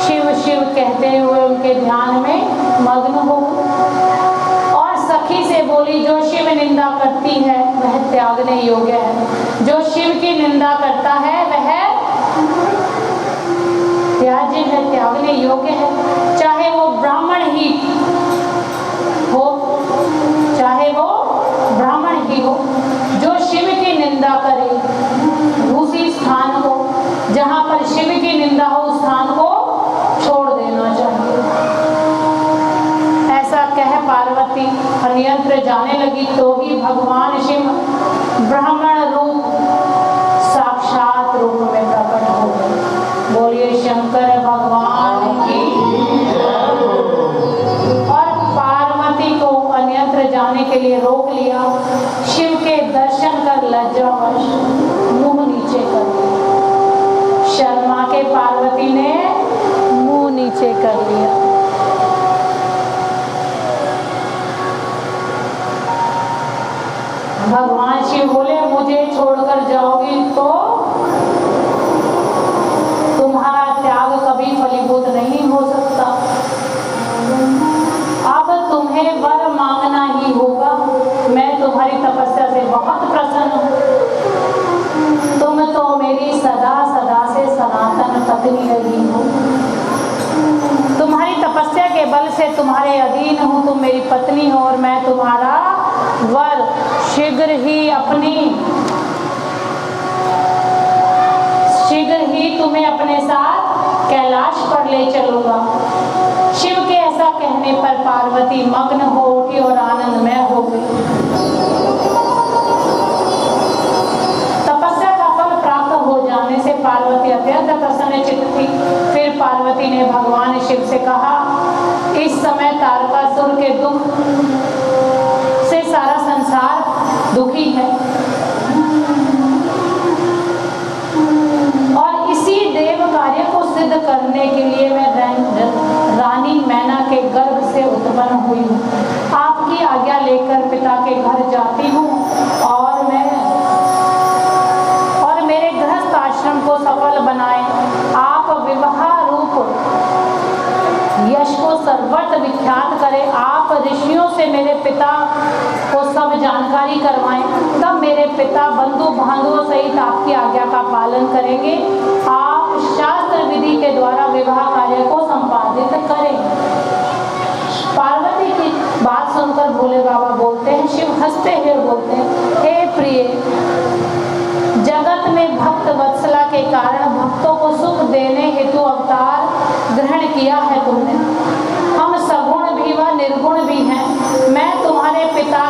शिव शिव कहते हुए उनके ध्यान में मग्न हो और सखी से बोली, जो शिव निंदा करती है वह त्यागने योग्य है, जो शिव की निंदा करता है वह त्याज्य है, त्यागने योग्य है, चाहे वो ब्राह्मण ही हो, चाहे वो ब्राह्मण ही हो। जो शिव की निंदा करे उसी स्थान को, जहां पर शिव की निंदा हो उस स्थान को छोड़ देना चाहिए। ऐसा कह पार्वती अन्यंत्र जाने लगी तो ही भगवान शिव ब्राह्मण रूप साक्षात रूप में प्रकट हो गए। बोलिए शंकर भगवान की। और पार्वती को अन्यत्र जाने के लिए रोक लिया। शिव के दर्शन कर लज्जावश मुंह नीचे कर लिया। शर्मा के पार्वती ने मुंह नीचे कर लिया। भगवान शिव बोले, मुझे छोड़कर जाओगी तो तुम्हारा त्याग कभी फलीभूत नहीं हो सकता। अब तुम्हें वर मांगना ही होगा। मैं तुम्हारी तपस्या से बहुत प्रसन्न हूँ। तुम तो मेरी सदा सदा से सनातन पत्नी रही हो। तुम्हारी तपस्या के बल से तुम्हारे अधीन हूँ, तुम मेरी पत्नी हो और मैं तुम्हारा वर शीघ्र ही तुम्हें अपने साथ कैलाश पर ले चलूंगा। शिव के ऐसा कहने पर पार्वती मग्न हो उठी और आनंदमय हो गई। तपस्या का फल प्राप्त हो जाने से पार्वती अत्यंत प्रसन्नचित्त थी। फिर पार्वती ने भगवान शिव से कहा, इस समय तारकासुर के दुख से सारा संसार दुखी है और इसी देव कार्य को सिद्ध करने के लिए मैं रानी मैना के गर्भ से उत्पन्न हुई हूँ। आपकी आज्ञा लेकर पिता के घर जाती हूँ और मेरे गृहस्थ आश्रम को सफल बनाए। आप विवाह रूप यश को सर्वत्र विख्यात करें। आप ऋषियों से मेरे पिता को सब जानकारी करवाएं, तब मेरे पिता बंधु बांधवों सहित आपकी आज्ञा का पालन करेंगे। आप शास्त्र विधि के द्वारा विवाह कार्य को संपादित करें। पार्वती की बात सुनकर भोले बाबा बोलते हैं, शिव हंसते हुए बोलते हैं, हे प्रिय, जगत में भक्त वत्सला के कारण भक्तों को सुख देने हेतु अवतार ग्रहण किया है तुमने। हम सगुण भी व निर्गुण भी हैं। मैं तुम्हारे पिता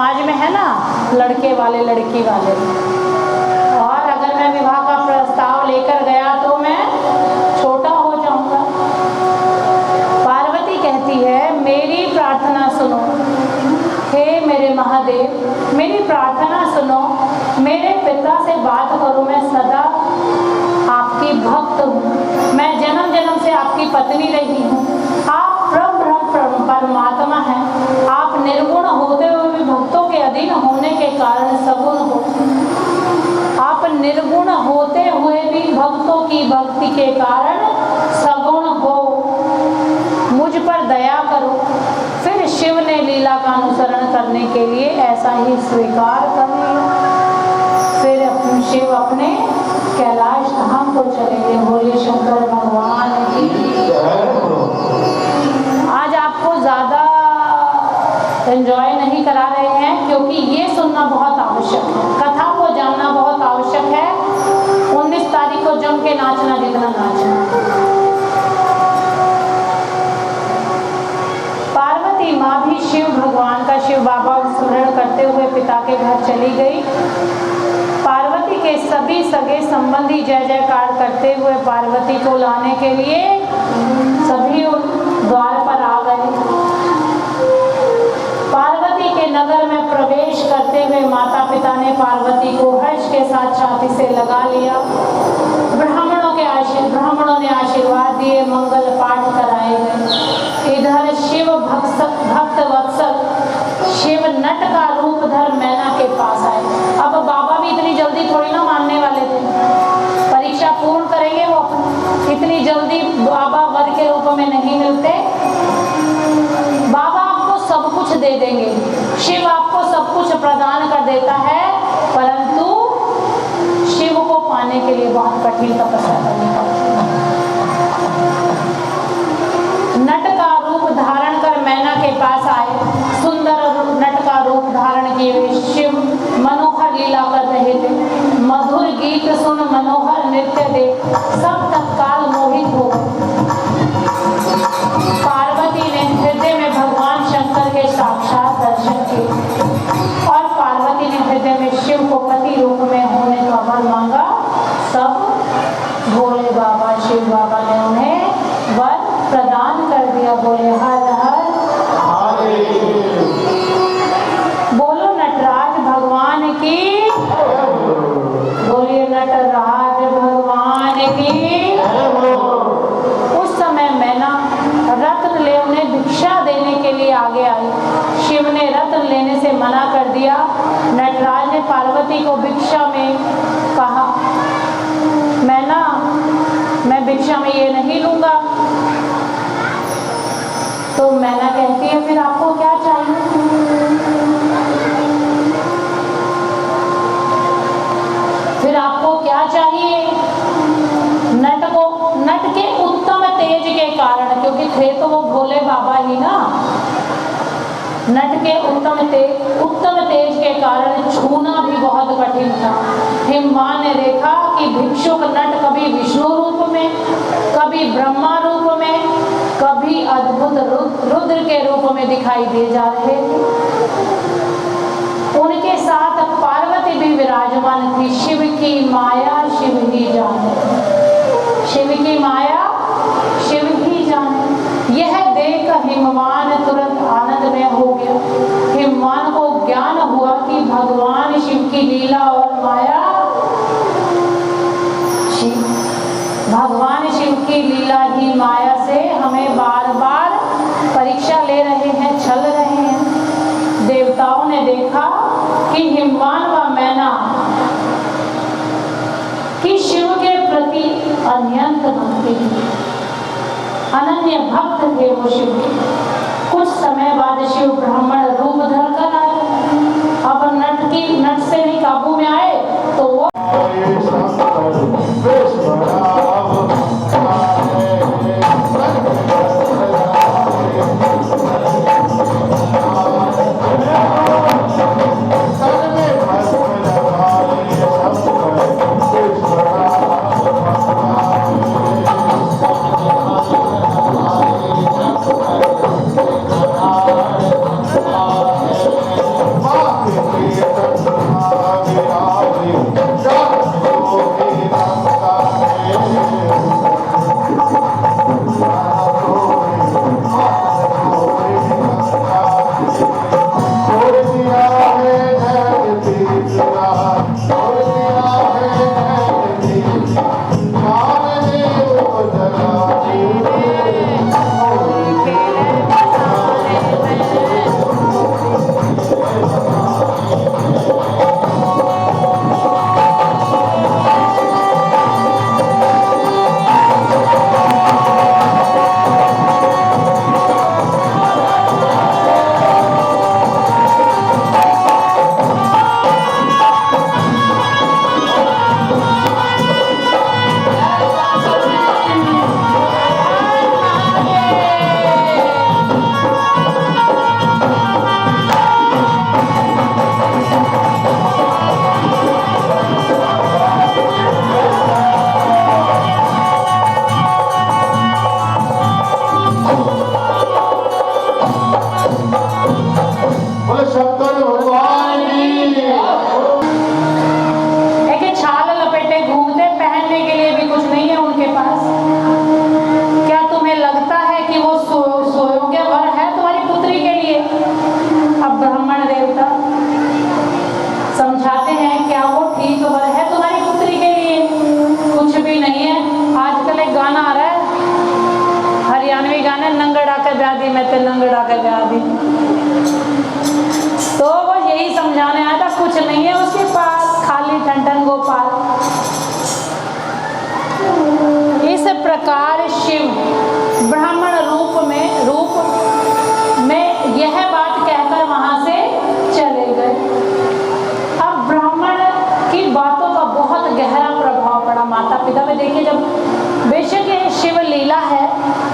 समाज में है ना, लड़के वाले लड़की वाले, और अगर मैं विवाह का प्रस्ताव लेकर गया तो मैं छोटा हो जाऊंगा। पार्वती कहती है मेरी प्रार्थना सुनो, हे मेरे महादेव मेरी प्रार्थना सुनो, मेरे पिता से बात करो, मैं सदा आपकी भक्त हूँ, मैं जन्म जन्म से आपकी पत्नी रही हूँ, आप ब्रह्म परमात्मा हैं, आप निर्गुण होते हुए भी भक्तों के अधीन होने के कारण सगुण हो, आप निर्गुण होते हुए भी भक्तों की भक्ति के कारण सगुण हो, मुझ पर दया करो। फिर शिव ने लीला का अनुसरण करने के लिए ऐसा ही स्वीकार कर लिया। फिर शिव अपने कैलाश धाम को चले गए। बोले शंकर भगवान की। आज आपको ज़्यादा एंजॉय नहीं करा रहे हैं क्योंकि ये सुनना बहुत आवश्यक है, कथा को जानना बहुत आवश्यक है। 19 तारीख को जम के नाचना जितना नाचना। पार्वती माँ भी शिव भगवान का, शिव बाबा स्मरण करते हुए पिता के घर चली गई। पार्वती के सभी सगे संबंधी जय जयकार करते हुए पार्वती को लाने के लिए सभी द्वार पर आ गए। पार्वती के नगर में प्रवेश करते हुए माता पिता ने पार्वती को हर्ष के साथ छाती से लगा लिया। ब्राह्मणों ने आशीर्वाद दिए, मंगल पाठ कराए गए। इधर शिव भक्त वत्सल शिव नट का रूप धर मैना के पास आए। अब बाबा भी इतनी जल्दी थोड़ी ना मानने वाले थे, परीक्षा पूर्ण करेंगे वो अपनी। इतनी जल्दी बाबा वर के रूप में नहीं मिलते। बाबा आपको सब कुछ दे देंगे, शिव आपको सब कुछ प्रदान कर देता है, परंतु शिव को पाने के लिए बहुत कठिन तपस्या करनी पड़ती है। नट का रूप धारण कर मैना के पास आए। सुंदर नट का रूप धारण किए हुए शिव मनोहर लीला कर रहे थे। मधुर गीत सुन, मनोहर नृत्य देख सब तत्काल मोहित हो गए। पार्वती ने हृदय में भगवान शंकर के साक्षात दर्शन किए और पार्वती ने हृदय में शिव को पति रूप में होने का वर मांगा। सब भोले बाबा शिव बाबा ने उन्हें वर प्रदान कर दिया। बोले हर हर बोलो नटराज भगवान की। बोलिए नटराज भगवान की। उस समय मैना रत्न ले उन्हें भिक्षा देने के लिए आगे आई। शिव ने रत्न लेने से मना कर दिया। नटराज ने पार्वती को भिक्षा में कहा, मैना मैं भिक्षा में ये नहीं लूंगा। तो मैना कहती है फिर आपको क्या चाहिए? फिर आपको क्या चाहिए? नट के उत्तम तेज के कारण, क्योंकि थे तो वो भोले बाबा ही ना। नट के उत्तम तेज के कारण छूना भी बहुत कठिन था। हिमवान ने देखा कि भिक्षुक नट कभी विष्णु रूप में, कभी ब्रह्मा रूप में, कभी अद्भुत रुद्र के रूप में दिखाई दे जा रहे थे। उनके साथ पार्वती भी विराजमान थी। शिव की माया शिव ही जाने, शिव की माया शिव ही जाने। यह देख हिमवान तुरंत आनंद में हो गया। हिमवान को ज्ञान हुआ कि भगवान शिव की लीला और माया, भगवान शिव की लीला ही माया से हमें बार बार परीक्षा ले रहे हैं, छल रहे हैं। देवताओं ने देखा कि हिमवान व मैना कि शिव के प्रति अनंत भक्ति, अनन्य भक्त थे वो शिव के। कुछ समय बाद शिव ब्राह्मण रूप धर कर आए। अब नट से नहीं काबू में आए तो वो माँ एक छाल लपेटे घूमते, पहनने के लिए भी कुछ नहीं है उनके पास। क्या तुम्हें लगता है कि वो सुयोग्य वर है तुम्हारी पुत्री के लिए? अब ब्राह्मण देवता समझाते हैं क्या वो ठीक वर है तुम्हारी पुत्री के लिए? कुछ भी नहीं है। आजकल एक गाना आ रहा है, हरियाणवी गाना, नंगड़ा के ब्याह दी मैं ते नंगड़ा के ब्याह दी। तो वो यही समझाने आया था, कुछ नहीं है उसके पास, खाली ठंडन गोपाल। इस प्रकार शिव ब्राह्मण रूप में यह बात कहकर वहां से चले गए। अब ब्राह्मण की बातों का बहुत गहरा प्रभाव पड़ा माता पिता पे। देखिए, जब बेशक ये शिव लीला है,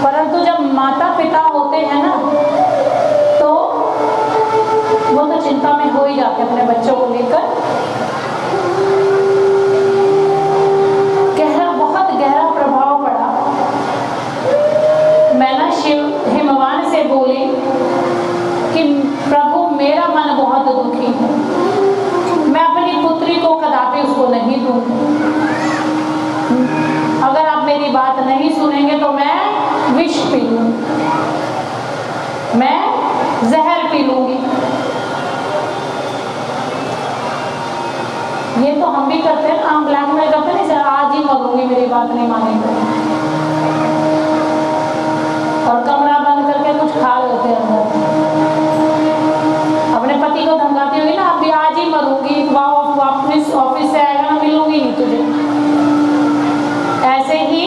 परंतु जब माता पिता होते हैं ना, तो वो तो चिंता में हो ही जाते अपने बच्चों को लेकर। बहुत गहरा प्रभाव पड़ा। मैं ना शिव हिमवान से बोली कि प्रभु मेरा मन बहुत दुखी है, मैं अपनी पुत्री को कदापि उसको नहीं दूंगी। अगर आप मेरी बात नहीं सुनेंगे तो मैं विष पी लूंगी, मैं जहर पी लूंगी। ये तो हम भी करते हैं, हम ब्लैकमेल करते हैं, आज ही मरूंगी मेरी बात नहीं मानेंगे, और कमरा बंद करके कुछ खा लेते हैं अंदर। अपने पति को धमकाती होगी ना, अभी आज ही मरूंगी, वापस ऑफिस से आएगा ना, मिलूंगी नहीं तुझे। ऐसे ही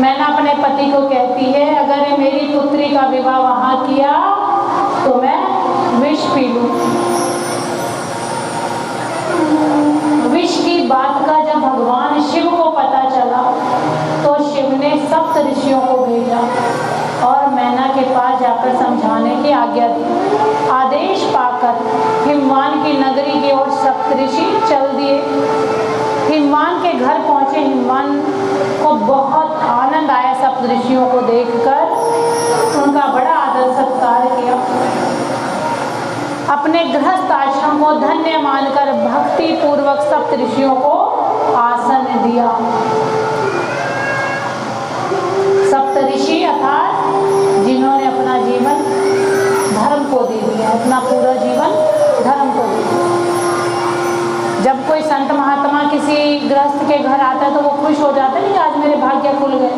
मैं ना अपने पति को कहती है, अगर मेरी पुत्री का विवाह वहां किया तो मैं विष पी लूं। विष की बात का जब भगवान शिव को पता चला तो शिव ने सप्त ऋषियों को भेजा और मैना के पास जाकर समझाने की आज्ञा दी। आदेश पाकर हिमवान की नगरी की ओर सप्तऋषि चल दिए। हिमवान के घर पहुंचे। हिमवान को बहुत आनंद आया सप्तऋषियों को देखकर, उनका बड़ा आदर सत्कार किया। अपने गृहस्थ आश्रम को धन्य मानकर भक्ति पूर्वक सप्तऋषियों को आसन दिया। सप्तऋषि अर्थात जिन्होंने अपना जीवन धर्म को दे दिया, अपना पूरा जीवन धर्म को दे दिया। जब कोई संत महात्मा किसी गृहस्थ के घर आता है तो वो खुश हो जाते हैं कि आज मेरे भाग्य खुल गए।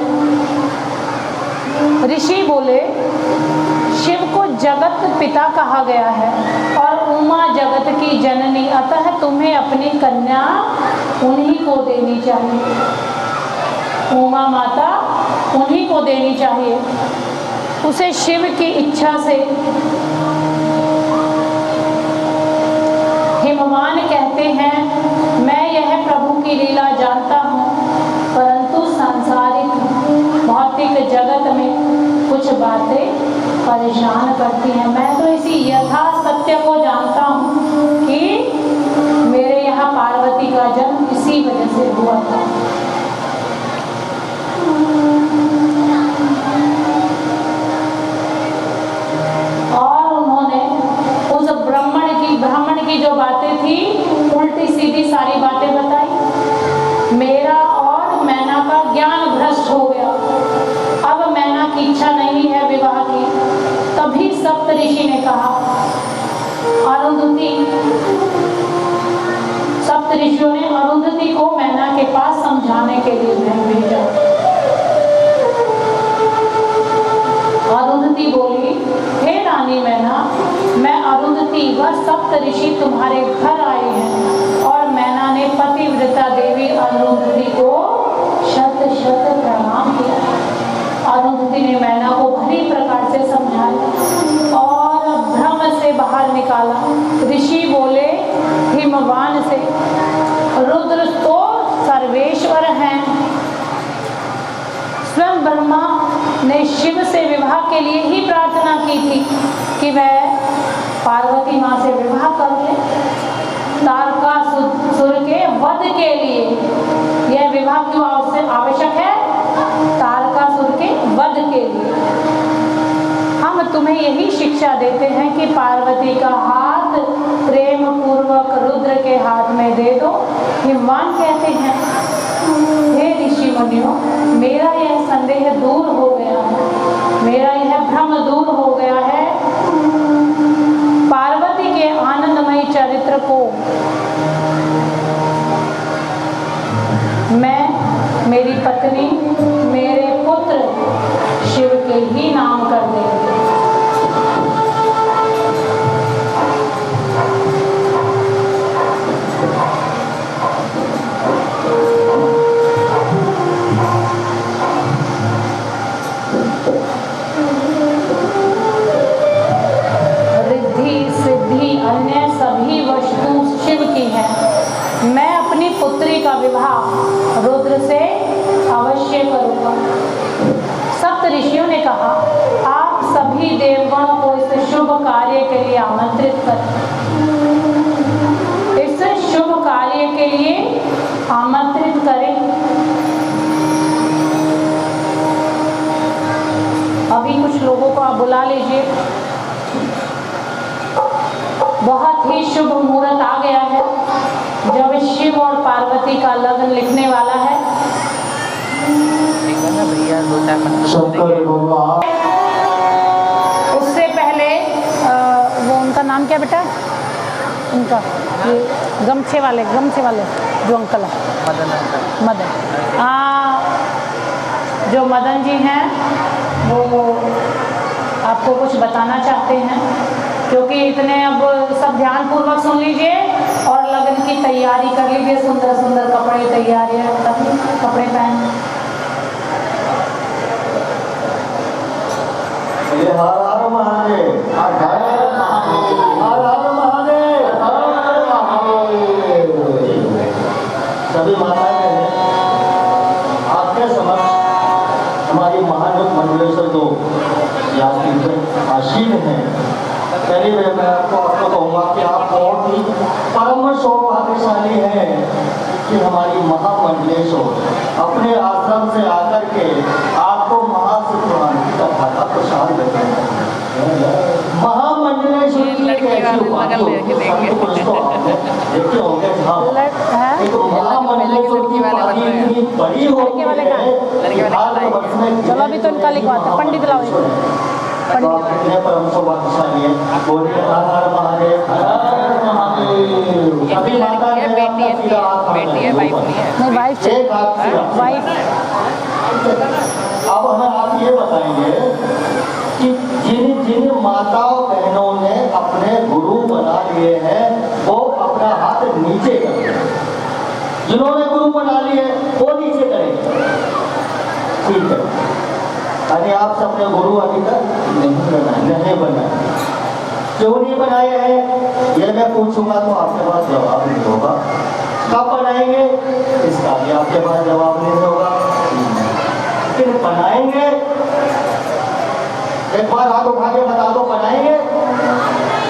ऋषि बोले, शिव को जगत पिता कहा गया है और उमा जगत की जननी, अतः तुम्हें अपनी कन्या उन्हीं को देनी चाहिए। उमा माता उन्हीं को देनी चाहिए। उसे शिव की इच्छा से हिमवान कहते हैं, मैं यह प्रभु की लीला जानता हूँ, परंतु सांसारिक भौतिक जगत में कुछ बातें परेशान करती हैं। मैं तो इसी यथा सत्य को जानता हूँ कि मेरे यहाँ पार्वती का जन्म इसी वजह से हुआ था। और उन्होंने उस ब्राह्मण की जो बातें थी, उल्टी सीधी सारी बातें बताई। मेरा और मैना का ज्ञान भ्रष्ट हो गया, अब मैना की इच्छा नहीं है विवाह की। तभी सप्तऋषि ने कहा, अरुंधति, सप्तऋषियों ने अरुंधति को मैना के पास समझाने के लिए भेजा। अरुंधति बोली, हे रानी मैना, मैं अरुंधति व सप्तऋषि तुम्हारे घर आए हैं। और मैना ने पतिव्रता देवी अरुंधति को शत शत प्रणाम किया। अरुंधति ने मैना को भली प्रकार से समझाया और भ्रम से बाहर निकाला। ऋषि बोले हिमवान से, रुद्र तो सर्वेश्वर हैं। स्वयं ब्रह्मा ने शिव से विवाह के लिए ही प्रार्थना की थी कि वह पार्वती माँ से विवाह कर ले। तारकासुर के वध के लिए यह विवाह क्यों आवश्यक है? तारकासुर के वध के लिए। हम तुम्हें यही शिक्षा देते हैं कि पार्वती का हाथ हाथ प्रेम पूर्वक रुद्र के हाथ में दे दो। हिमवान कहते हैं, हे ऋषि मुनियों, मेरा यह संदेह दूर हो गया है, मेरा यह भ्रम दूर हो गया है। पार्वती के आनंदमयी चरित्र को मैं, मेरी पत्नी, मेरे पुत्र शिव के ही नाम कर देंगे। रिद्धि सिद्धि अन्य सभी वस्तु शिव की है। मैं अपनी पुत्री का विवाह रुद्र से अवश्य करूंगा। सप्त ऋषियों ने कहा, आप सभी देवगणों को इस शुभ कार्य के लिए आमंत्रित करें। इस शुभ कार्य के लिए आमंत्रित करें। अभी कुछ लोगों को आप बुला लीजिए। बहुत ही शुभ मुहूर्त आ गया है जब शिव और पार्वती का लगन लिखने वाला है। शंकर भगवान। उससे पहले वो उनका नाम क्या बेटा, उनका ये गमछे वाले जो अंकल है, मदन। जो मदन जी हैं वो आपको कुछ बताना चाहते हैं, क्योंकि इतने अब सब ध्यान पूर्वक सुन लीजिए और लगन की तैयारी कर लीजिए। सुंदर सुंदर कपड़े तैयार है, कपड़े पहन। हर हर महादेव, हर हर महादेव, हर हर महादेव, हर हर महादेव। सभी माताएं आपके समक्ष हमारी महानोक मंडलेश्वर को आशीन है। पहली बार मैं आपको कहूँगा कि आप बहुत ही परम सौभाग्यशाली हैं कि हमारी महामंडलेश्वर अपने आश्रम से आकर के आपको महाशिवपुराण की कथा का प्रसाद देते हैं। महामंडलेश्वर की एक ऐसी उपाधि होती है, संत पुरुष को आपने देखे होंगे, जहाँ एक महामंडलेश्वर की उपाधि इतनी बड़ी होती है। चलो अभी तो इनका लिखवाते, पंडित लाओ। तो आप कितने परम सौभाग्यशाली हैं। बोलिए हर हर महादेव, हर हर महादेव। सभी माता नहीं, वाइफ एक हाथ से वाइफ। अब हमें आप ये बताएंगे कि जिन जिन माताओं बहनों ने अपने गुरु बना लिए हैं वो अपना हाथ नीचे करें। जिन्होंने गुरु बना लिए वो नीचे करें, ठीक है। अरे आप सबने गुरु अभी तक नहीं बनाए, क्यों नहीं बनाए हैं ये मैं पूछूंगा तो आपके पास जवाब नहीं होगा। कब बनाएंगे इसका भी आपके पास जवाब नहीं होगा। लेकिन बनाएंगे, एक बार हाथ उठा के बता दो, बनाएंगे?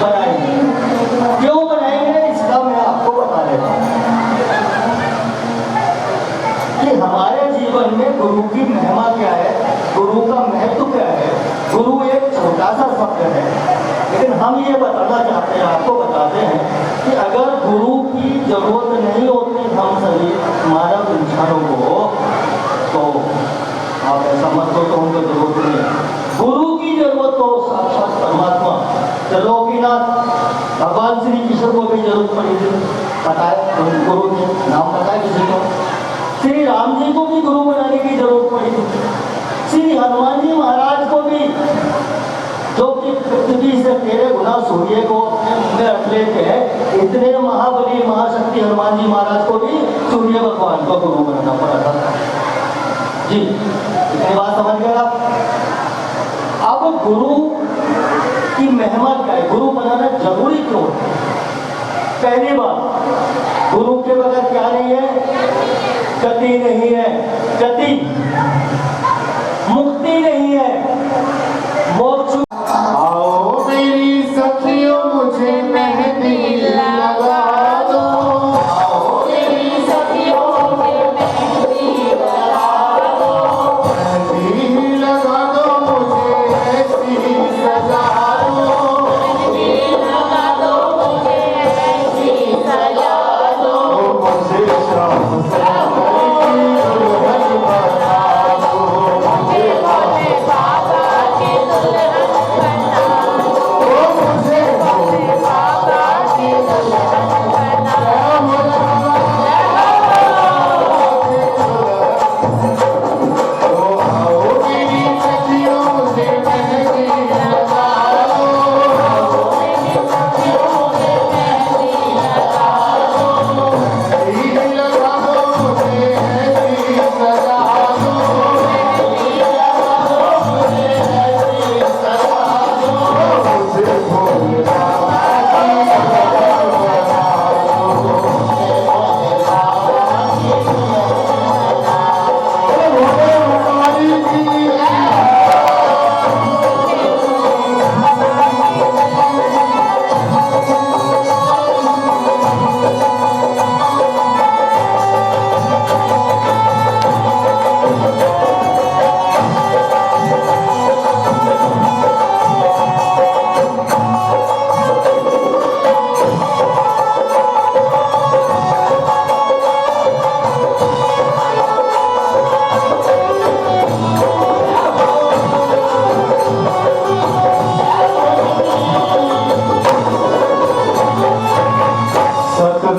बनाएंगे। क्यों बनाएंगे इसका मैं आपको बता देता हूँ कि हमारे जीवन में गुरु की महिमा क्या है, गुरु का महत्व क्या है। गुरु एक छोटा सा शब्द है, लेकिन हम ये बताना चाहते हैं, आपको बताते हैं कि अगर गुरु की जरूरत नहीं होती हम सभी मानव इंसानों को, तो आप ऐसा मत हो तो उनको जरूरत नहीं है। गुरु की जरूरत हो साक्षात परमात्मा त्रिलोकीनाथ भगवान श्री कृष्ण को भी जरूरत पड़ी थी, पता है गुरु के नाम पता है किसी को? श्री राम जी को भी गुरु बनाने की जरूरत पड़ी थी। श्री हनुमान जी महाराज को भी, जो कि पृथ्वी से 13 गुना सूर्य को अपने मुंह में रख लेते हैं, इतने महाबली महाशक्ति हनुमान जी महाराज को भी सूर्य भगवान को गुरु बनाना पड़ा था जी। इतनी बात समझ गए आप? अब गुरु की महिमा क्या है, गुरु बनाना जरूरी क्यों है? पहली बात, गुरु के बगैर क्या नहीं है? गति नहीं है, गति मुक्ति नहीं है, मोक्ष। आओ मेरी सखियों मुझे मेहंदी लगा दो, आओ मेरी सखियों मुझे मेहंदी लगा दो, मेहंदी लगा दो मुझे ऐसी सजा दो, मेहंदी लगा दो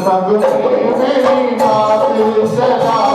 संग में मेरी बात चला